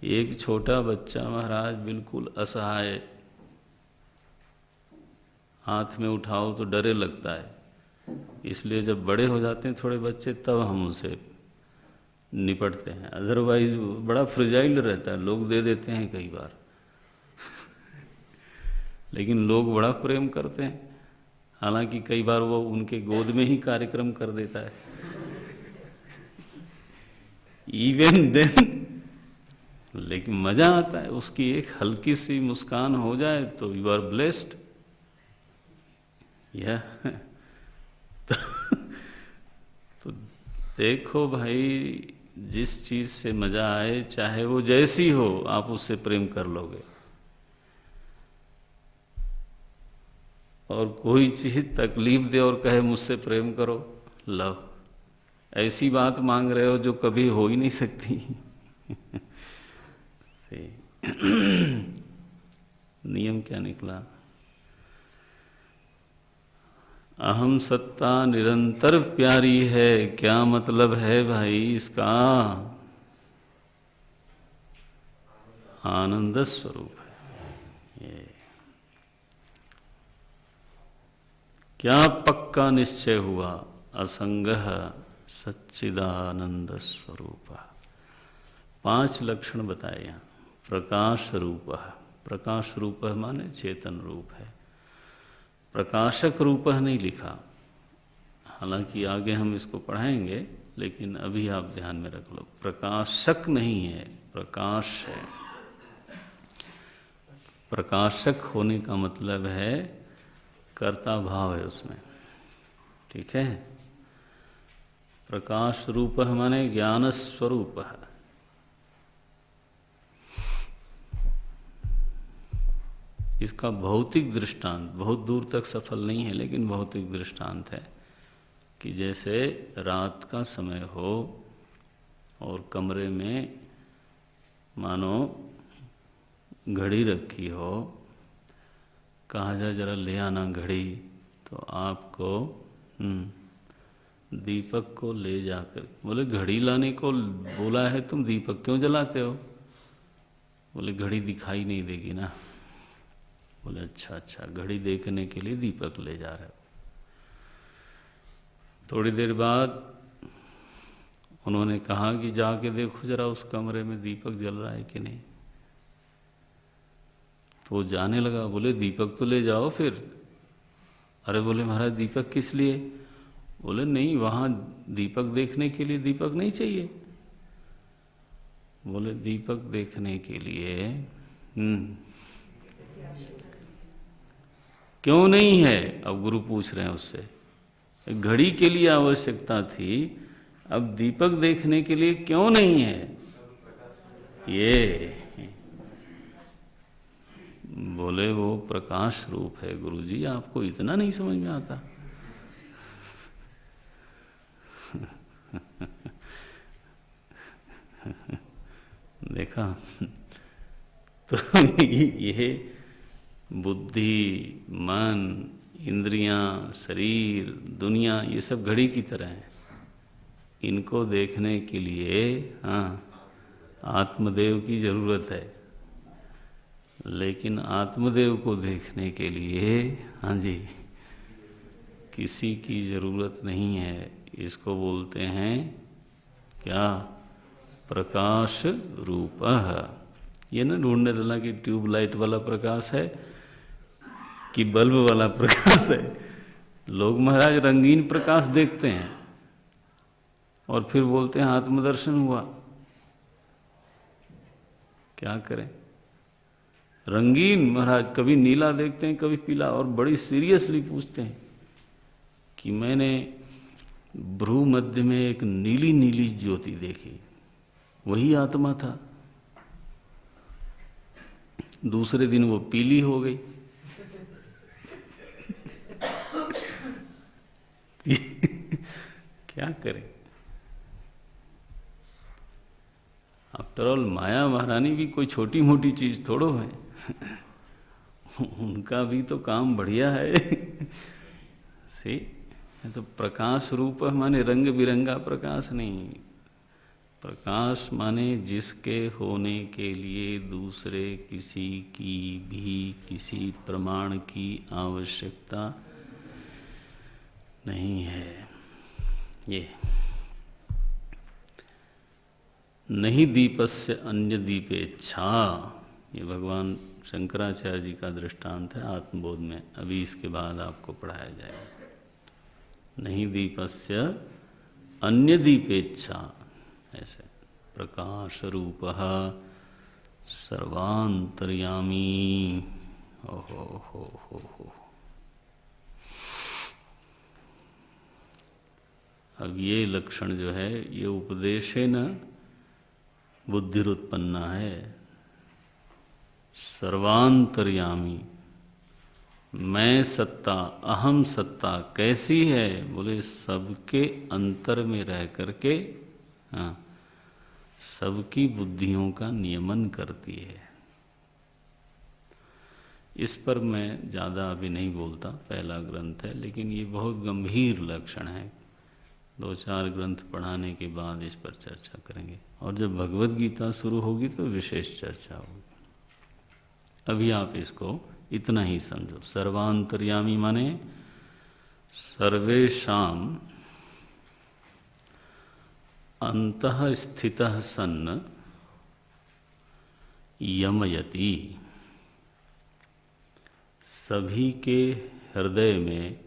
एक छोटा बच्चा महाराज बिल्कुल असहाय, हाथ में उठाओ तो डरे लगता है। इसलिए जब बड़े हो जाते हैं थोड़े बच्चे तब हम उनसे निपटते हैं, अदरवाइज बड़ा फ्रिजाइल रहता है। लोग दे देते हैं कई बार लेकिन लोग बड़ा प्रेम करते हैं। हालांकि कई बार वो उनके गोद में ही कार्यक्रम कर देता है। इवन देन, लेकिन मजा आता है। उसकी एक हल्की सी मुस्कान हो जाए तो यू आर ब्लेस्ड। या तो देखो भाई, जिस चीज से मजा आए, चाहे वो जैसी हो, आप उससे प्रेम कर लोगे। और कोई चीज तकलीफ दे और कहे मुझसे प्रेम करो, लव, ऐसी बात मांग रहे हो जो कभी हो ही नहीं सकती। नियम क्या निकला? अहम सत्ता निरंतर प्यारी है। क्या मतलब है भाई इसका? आनंद स्वरूप है ये। क्या पक्का निश्चय हुआ? असंगः सच्चिदानंद स्वरूप। 5 लक्षण बताए यहाँ। प्रकाश रूप, प्रकाश रूप माने चेतन रूप है। प्रकाशक रूप नहीं लिखा, हालांकि आगे हम इसको पढ़ाएंगे, लेकिन अभी आप ध्यान में रख लो, प्रकाशक नहीं है, प्रकाश है। प्रकाशक होने का मतलब है कर्ता भाव है उसमें, ठीक है। प्रकाश रूप माने ज्ञान स्वरूप है। इसका भौतिक दृष्टांत बहुत दूर तक सफल नहीं है, लेकिन भौतिक दृष्टांत है कि जैसे रात का समय हो और कमरे में मानो घड़ी रखी हो, कहा जाए जरा ले आना घड़ी, तो आपको दीपक को ले जाकर बोले घड़ी लाने को बोला है, तुम दीपक क्यों जलाते हो? बोले घड़ी दिखाई नहीं देगी ना। बोले अच्छा अच्छा, घड़ी देखने के लिए दीपक ले जा रहे हो। थोड़ी देर बाद उन्होंने कहा कि जाके देखो जरा उस कमरे में दीपक जल रहा है कि नहीं। तो वो जाने लगा। बोले दीपक तो ले जाओ फिर। अरे बोले महाराज दीपक किस लिए? बोले नहीं, वहां दीपक देखने के लिए दीपक नहीं चाहिए। बोले दीपक देखने के लिए क्यों नहीं है? अब गुरु पूछ रहे हैं उससे। घड़ी के लिए आवश्यकता थी, अब दीपक देखने के लिए क्यों नहीं है? ये बोले वो प्रकाश रूप है गुरुजी, आपको इतना नहीं समझ में आता? देखा? तो ये बुद्धि, मन, इंद्रियां, शरीर, दुनिया, ये सब घड़ी की तरह है। इनको देखने के लिए आत्मदेव की जरूरत है, लेकिन आत्मदेव को देखने के लिए किसी की जरूरत नहीं है। इसको बोलते हैं क्या? प्रकाश रूप। ये ना ढूंढने डालना कि ट्यूबलाइट वाला प्रकाश है कि बल्ब वाला प्रकाश है। लोग महाराज रंगीन प्रकाश देखते हैं और फिर बोलते हैं आत्मदर्शन हुआ। क्या करें? रंगीन महाराज, कभी नीला देखते हैं कभी पीला, और बड़ी सीरियसली पूछते हैं कि मैंने भ्रू मध्य में एक नीली नीली ज्योति देखी, वही आत्मा था। दूसरे दिन वो पीली हो गई। क्या करें? आफ्टर ऑल माया महारानी भी कोई छोटी मोटी चीज थोड़ो है। उनका भी तो काम बढ़िया है। से तो प्रकाश रूप माने रंग बिरंगा प्रकाश नहीं। प्रकाश माने जिसके होने के लिए दूसरे किसी की भी किसी प्रमाण की आवश्यकता नहीं है। ये नहीं दीपस्य अन्य दीपेच्छा, ये भगवान शंकराचार्य जी का दृष्टांत है आत्मबोध में। अभी इसके बाद आपको पढ़ाया जाएगा। नहीं दीपस्य अन्य दीपेच्छा, ऐसे प्रकाश रूप सर्वांतर्यामी। हो। अब ये लक्षण जो है ये उपदेश है न, बुद्धिरुत्पन्ना है। सर्वांतर्यामी, मैं सत्ता, अहम सत्ता कैसी है? बोले सबके अंतर में रह करके सबकी बुद्धियों का नियमन करती है। इस पर मैं ज़्यादा अभी नहीं बोलता, पहला ग्रंथ है, लेकिन ये बहुत गंभीर लक्षण है। 2-4 ग्रंथ पढ़ाने के बाद इस पर चर्चा करेंगे, और जब भगवद गीता शुरू होगी तो विशेष चर्चा होगी। अभी आप इसको इतना ही समझो। सर्वांतर्यामी माने सर्वेषां अंतः स्थितः सन्न यमयति, सभी के हृदय में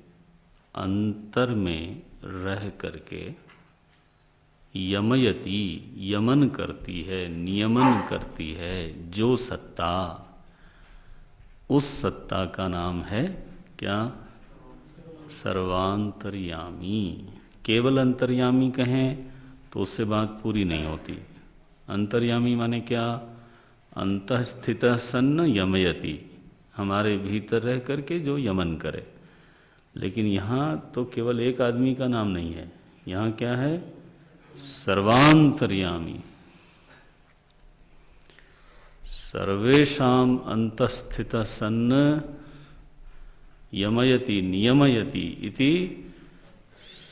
अंतर में रह करके यमयति, यमन करती है, नियमन करती है जो सत्ता, उस सत्ता का नाम है क्या? सर्वांतर्यामी। केवल अंतर्यामी कहें तो उससे बात पूरी नहीं होती। अंतर्यामी माने क्या? अंतः स्थितः सन्न यमयति, हमारे भीतर रह करके जो यमन करे। लेकिन यहाँ तो केवल एक आदमी का नाम नहीं है, यहाँ क्या है? सर्वांतर्यामी। सर्वेषां अंतस्थितः सन्न यमयति नियमयति इति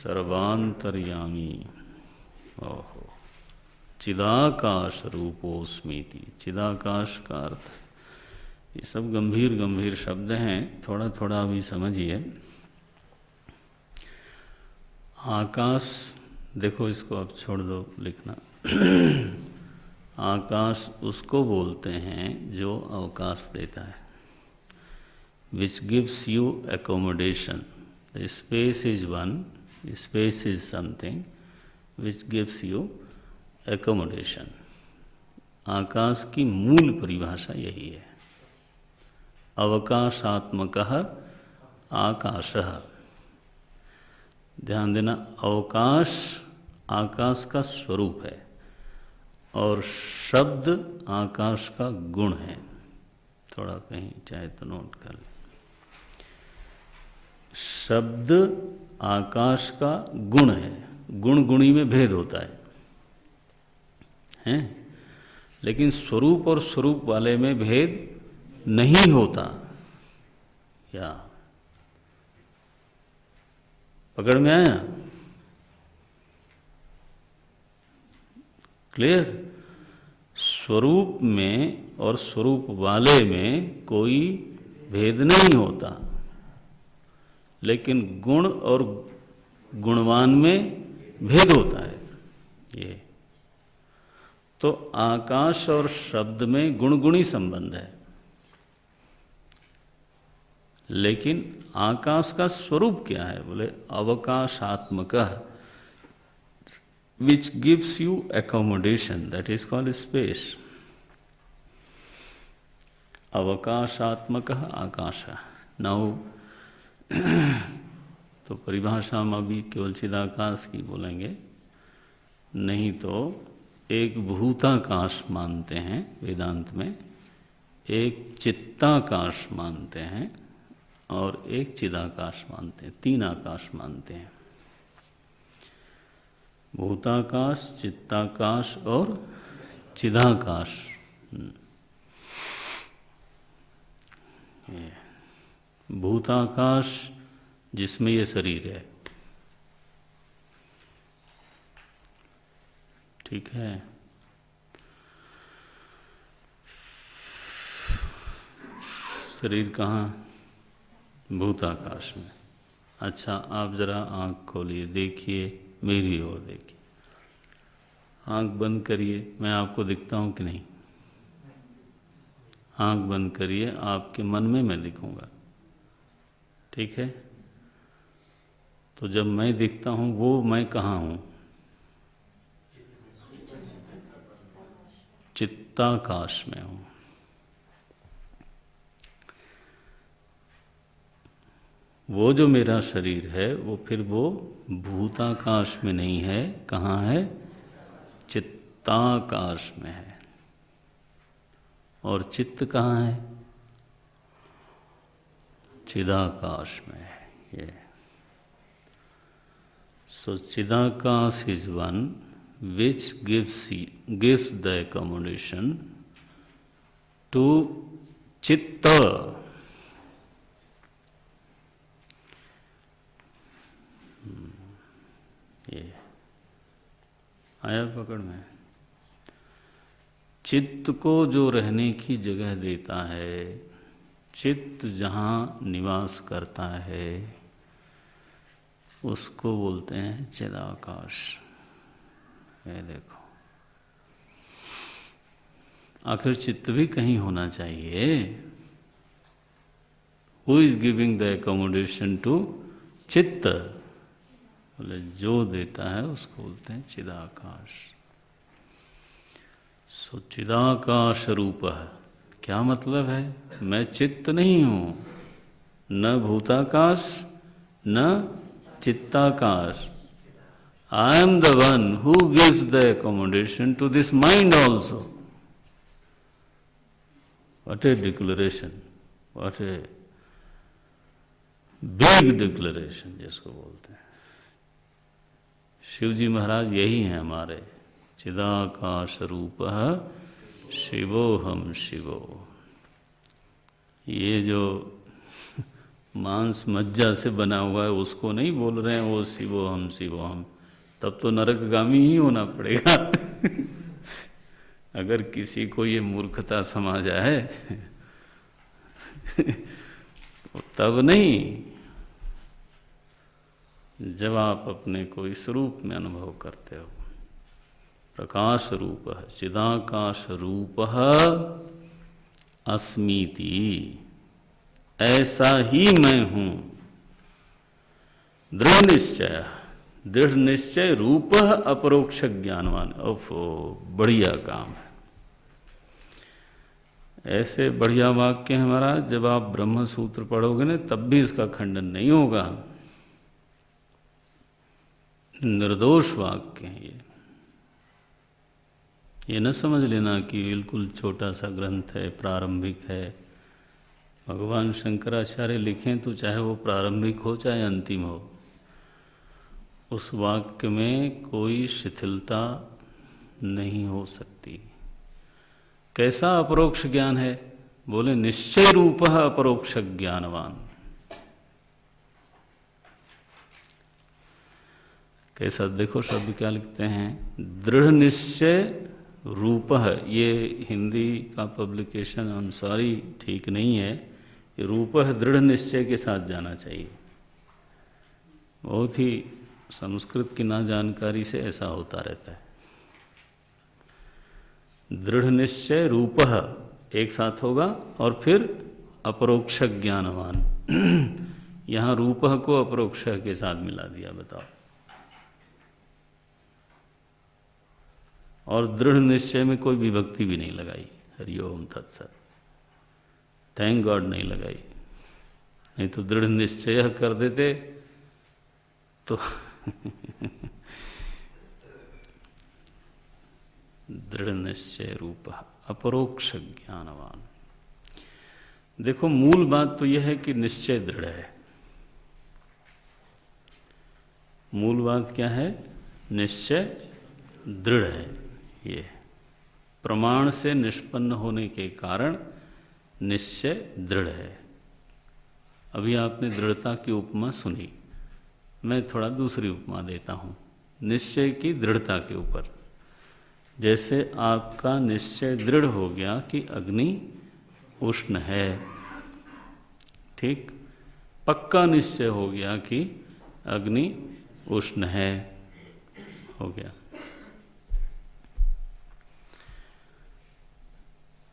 सर्वांतर्यामी। ओहो, चिदाकाश रूपोस्मीति। चिदाकाश का अर्थ ये सब गंभीर गंभीर शब्द हैं, थोड़ा थोड़ा अभी समझिए। आकाश, देखो इसको अब छोड़ दो लिखना। आकाश उसको बोलते हैं जो अवकाश देता है, which gives you accommodation. The space is one, space is something which gives you accommodation. आकाश की मूल परिभाषा यही है, अवकाशात्मकः आकाशः। ध्यान देना, अवकाश आकाश का स्वरूप है और शब्द आकाश का गुण है। थोड़ा कहीं चाहे तो नोट कर लें, शब्द आकाश का गुण है। गुण गुणी में भेद होता है? लेकिन स्वरूप और स्वरूप वाले में भेद नहीं होता। या पकड़ में आया? क्लियर? स्वरूप में और स्वरूप वाले में कोई भेद नहीं होता, लेकिन गुण और गुणवान में भेद होता है। ये तो आकाश और शब्द में गुण गुणी संबंध है, लेकिन आकाश का स्वरूप क्या है? बोले अवकाशात्मक, which gives you accommodation, that is called space. अवकाशात्मक आकाश। नाउ तो परिभाषा में अभी केवल चिदाकाश की बोलेंगे, नहीं तो एक भूताकाश मानते हैं वेदांत में, एक चित्ताकाश मानते हैं और एक चिदाकाश मानते हैं। तीन आकाश मानते हैं, भूताकाश, चित्ताकाश और चिदाकाश। भूताकाश जिसमें ये शरीर है, ठीक है? शरीर कहाँ? भूताकाश में। अच्छा, आप जरा आंख खोलिए, देखिए, मेरी ओर देखिए, आंख बंद करिए। मैं आपको दिखता हूँ कि नहीं? आंख बंद करिए, आपके मन में मैं दिखूंगा, ठीक है? तो जब मैं दिखता हूँ, वो मैं कहाँ हूँ? चित्ताकाश में हूँ। वो जो मेरा शरीर है वो फिर वो भूताकाश में नहीं है, कहाँ है? चित्ताकाश में है। और चित्त कहाँ है? चिदाकाश में है। ये सो चिदाकाश is one which gives the accommodation to chitta। ये आया पकड़ में? चित्त को जो रहने की जगह देता है, चित्त जहाँ निवास करता है, उसको बोलते हैं चिदाकाश। ये देखो, आखिर चित्त भी कहीं होना चाहिए। Who is giving the accommodation to चित्त? बोले जो देता है उसको बोलते हैं चिदाकाश। सो चिदाकाश रूप है। क्या मतलब है? मैं चित्त नहीं हूं, न भूताकाश न चित्ताकाश। I am the one who gives the accommodation to this mind also. What a declaration! What a big declaration जिसको बोलते हैं। शिव जी महाराज यही हैं हमारे, चिदाकाश रूपः शिवोहम शिवो। ये जो मांस मज्जा से बना हुआ है उसको नहीं बोल रहे हैं वो शिवोहम शिवोहम, तब तो नरकगामी ही होना पड़ेगा। अगर किसी को ये मूर्खता समा जाए तो तब नहीं, जब आप अपने कोई स्वरूप में अनुभव करते हो। प्रकाश रूप चिदाकाश रूप अस्मीति, ऐसा ही मैं हूं। दृढ़ निश्चय रूप अपरोक्ष ज्ञानवान। ओफो, बढ़िया काम है। ऐसे बढ़िया वाक्य है महाराज, जब आप ब्रह्म सूत्र पढ़ोगे ना तब भी इसका खंडन नहीं होगा। निर्दोष वाक्य है ये न समझ लेना कि बिल्कुल छोटा सा ग्रंथ है, प्रारंभिक है। भगवान शंकराचार्य लिखें तो चाहे वो प्रारंभिक हो चाहे अंतिम हो, उस वाक्य में कोई शिथिलता नहीं हो सकती। कैसा अपरोक्ष ज्ञान है? बोले निश्चय रूप अपरोक्ष ज्ञानवान। कैसा देखो शब्द क्या लिखते हैं, दृढ़ निश्चय रूप। ये हिंदी का पब्लिकेशन, आई एम सॉरी, ठीक नहीं है। ये रूप दृढ़ निश्चय के साथ जाना चाहिए। बहुत ही संस्कृत की ना जानकारी से ऐसा होता रहता है। दृढ़ निश्चय रूप एक साथ होगा और फिर अपरोक्ष ज्ञानवान। यहां रूप को अपरोक्ष के साथ मिला दिया, बताओ। और दृढ़ निश्चय में कोई विभक्ति भी नहीं लगाई। हरिओम तत्सत। थैंक गॉड नहीं लगाई, नहीं तो दृढ़ निश्चय कर देते तो दृढ़ निश्चय रूप अपरोक्ष ज्ञानवान। देखो मूल बात तो यह है कि निश्चय दृढ़ है। मूल बात क्या है? निश्चय दृढ़ है। ये प्रमाण से निष्पन्न होने के कारण निश्चय दृढ़ है। अभी आपने दृढ़ता की उपमा सुनी, मैं थोड़ा दूसरी उपमा देता हूं निश्चय की दृढ़ता के ऊपर। जैसे आपका निश्चय दृढ़ हो गया कि अग्नि उष्ण है, ठीक, पक्का निश्चय हो गया कि अग्नि उष्ण है, हो गया।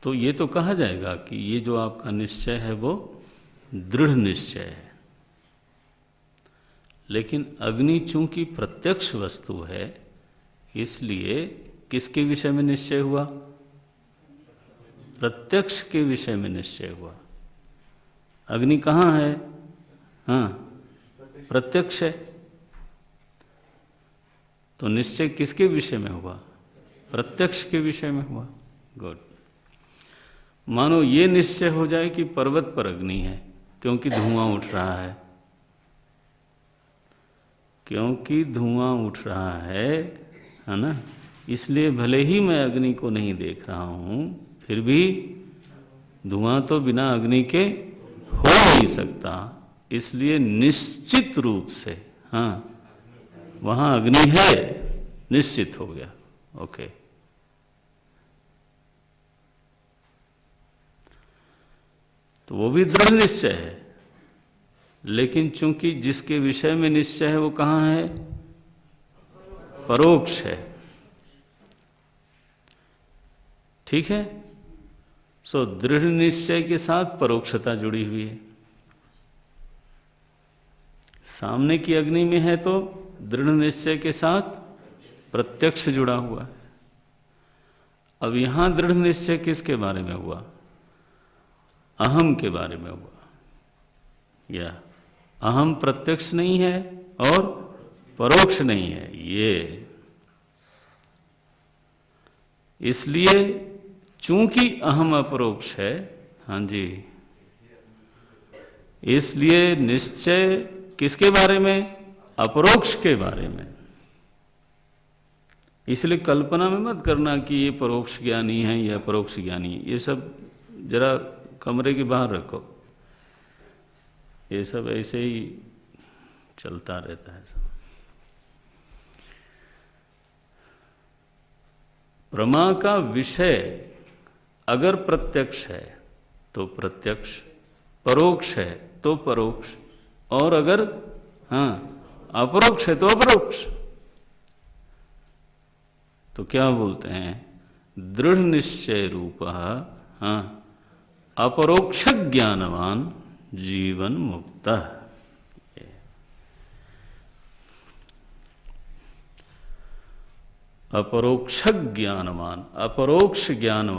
तो ये तो कहा जाएगा कि ये जो आपका निश्चय है वो दृढ़ निश्चय है। लेकिन अग्नि चूंकि प्रत्यक्ष वस्तु है, इसलिए किसके विषय में निश्चय हुआ? प्रत्यक्ष के विषय में निश्चय हुआ। अग्नि कहाँ है? हाँ, प्रत्यक्ष है। तो निश्चय किसके विषय में हुआ? प्रत्यक्ष के विषय में हुआ। गुड। मानो ये निश्चय हो जाए कि पर्वत पर अग्नि है, क्योंकि धुआं उठ रहा है। क्योंकि धुआं उठ रहा है ना, इसलिए भले ही मैं अग्नि को नहीं देख रहा हूं, फिर भी धुआं तो बिना अग्नि के हो नहीं सकता। इसलिए निश्चित रूप से हाँ, वहां अग्नि है, निश्चित हो गया। ओके। तो वो भी दृढ़ निश्चय है, लेकिन चूंकि जिसके विषय में निश्चय है वो कहाँ है? परोक्ष है। ठीक है। सो दृढ़ निश्चय के साथ परोक्षता जुड़ी हुई है। सामने की अग्नि में है तो दृढ़ निश्चय के साथ प्रत्यक्ष जुड़ा हुआ है। अब यहां दृढ़ निश्चय किसके बारे में हुआ? अहम के बारे में हुआ। या अहम प्रत्यक्ष नहीं है और परोक्ष नहीं है, ये इसलिए चूंकि अहम अपरोक्ष है, हाँ जी, इसलिए निश्चय किसके बारे में? अपरोक्ष के बारे में। इसलिए कल्पना में मत करना कि ये परोक्ष ज्ञानी है या अपरोक्ष ज्ञानी है। ये सब जरा कमरे के बाहर रखो। ये सब ऐसे ही चलता रहता है सब। प्रमा का विषय अगर प्रत्यक्ष है तो प्रत्यक्ष परोक्ष है तो परोक्ष, और अगर हाँ अपरोक्ष है तो अपरोक्ष। तो क्या बोलते हैं? दृढ़ निश्चय रूप हाँ अपरोक्ष ज्ञानवान जीवन मुक्त। अपरोक्ष ज्ञानवान, अपरोक्ष ज्ञान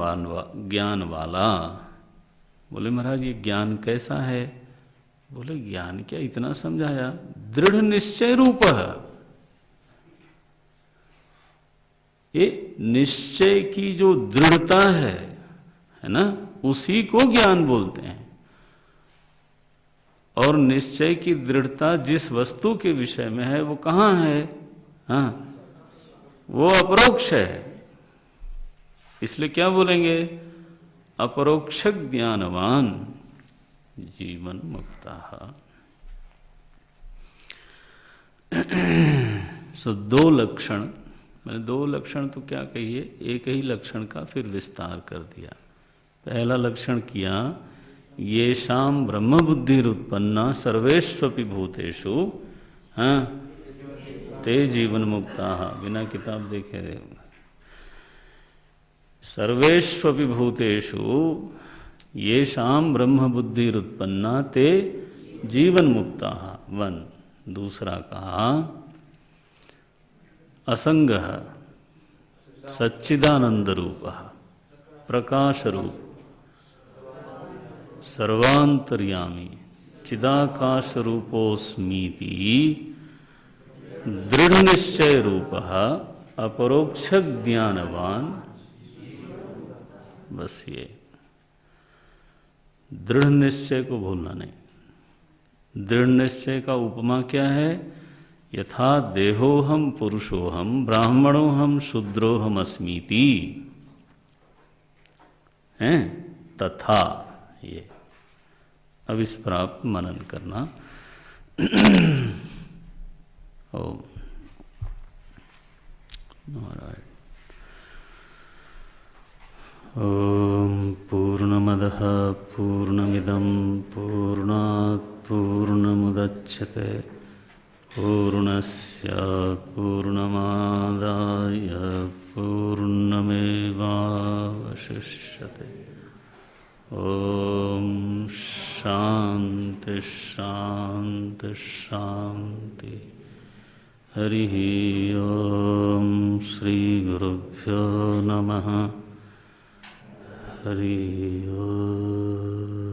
वाला। बोले महाराज ये ज्ञान कैसा है? बोले ज्ञान क्या, इतना समझाया। दृढ़ निश्चय रूप है, ये निश्चय की जो दृढ़ता है ना, उसी को ज्ञान बोलते हैं। और निश्चय की दृढ़ता जिस वस्तु के विषय में है वो कहाँ है? हाँ वो अपरोक्ष है। इसलिए क्या बोलेंगे? अपरोक्ष ज्ञानवान जीवन मुक्तः। सो दो लक्षण, मैंने दो लक्षण तो क्या कहिए, एक ही लक्षण का फिर विस्तार कर दिया। पहला लक्षण किया येषाम ब्रह्म बुद्धिरुत्पन्ना सर्वेष्वपि भूतेषु हाँ ते जीवन मुक्ता। बिना किताब देखे रहे, सर्वेष्वपि भूतेषु येषाम ब्रह्म बुद्धिरुत्पन्ना ते जीवन मुक्ता। वन। दूसरा कहा असंग सच्चिदानंद रूप प्रकाश रूप सर्वांतर्यामी चिदाकाश रूपोस्मीति दृढ़ निश्चय रूप अपरोक्ष ज्ञानवान। बस ये दृढ़ निश्चय को भूलना नहीं। दृढ़ निश्चय का उपमा क्या है? यथा देहोहम पुरुषोहम ब्राह्मणोहम शूद्रोहम अस्मीति हैं, तथा। ये अब इस पर आप मनन करना। ओम नारायण। ओम पूर्णमदः पूर्णमिदं पूर्णात् पूर्णमुदच्यते पूर्णस्य पूर्णमादाय पूर्णमेवावशिष्यते। ओम शांति शांति शांति। हरि ओम श्री गुरुभ्यो नमः। हरि ओम।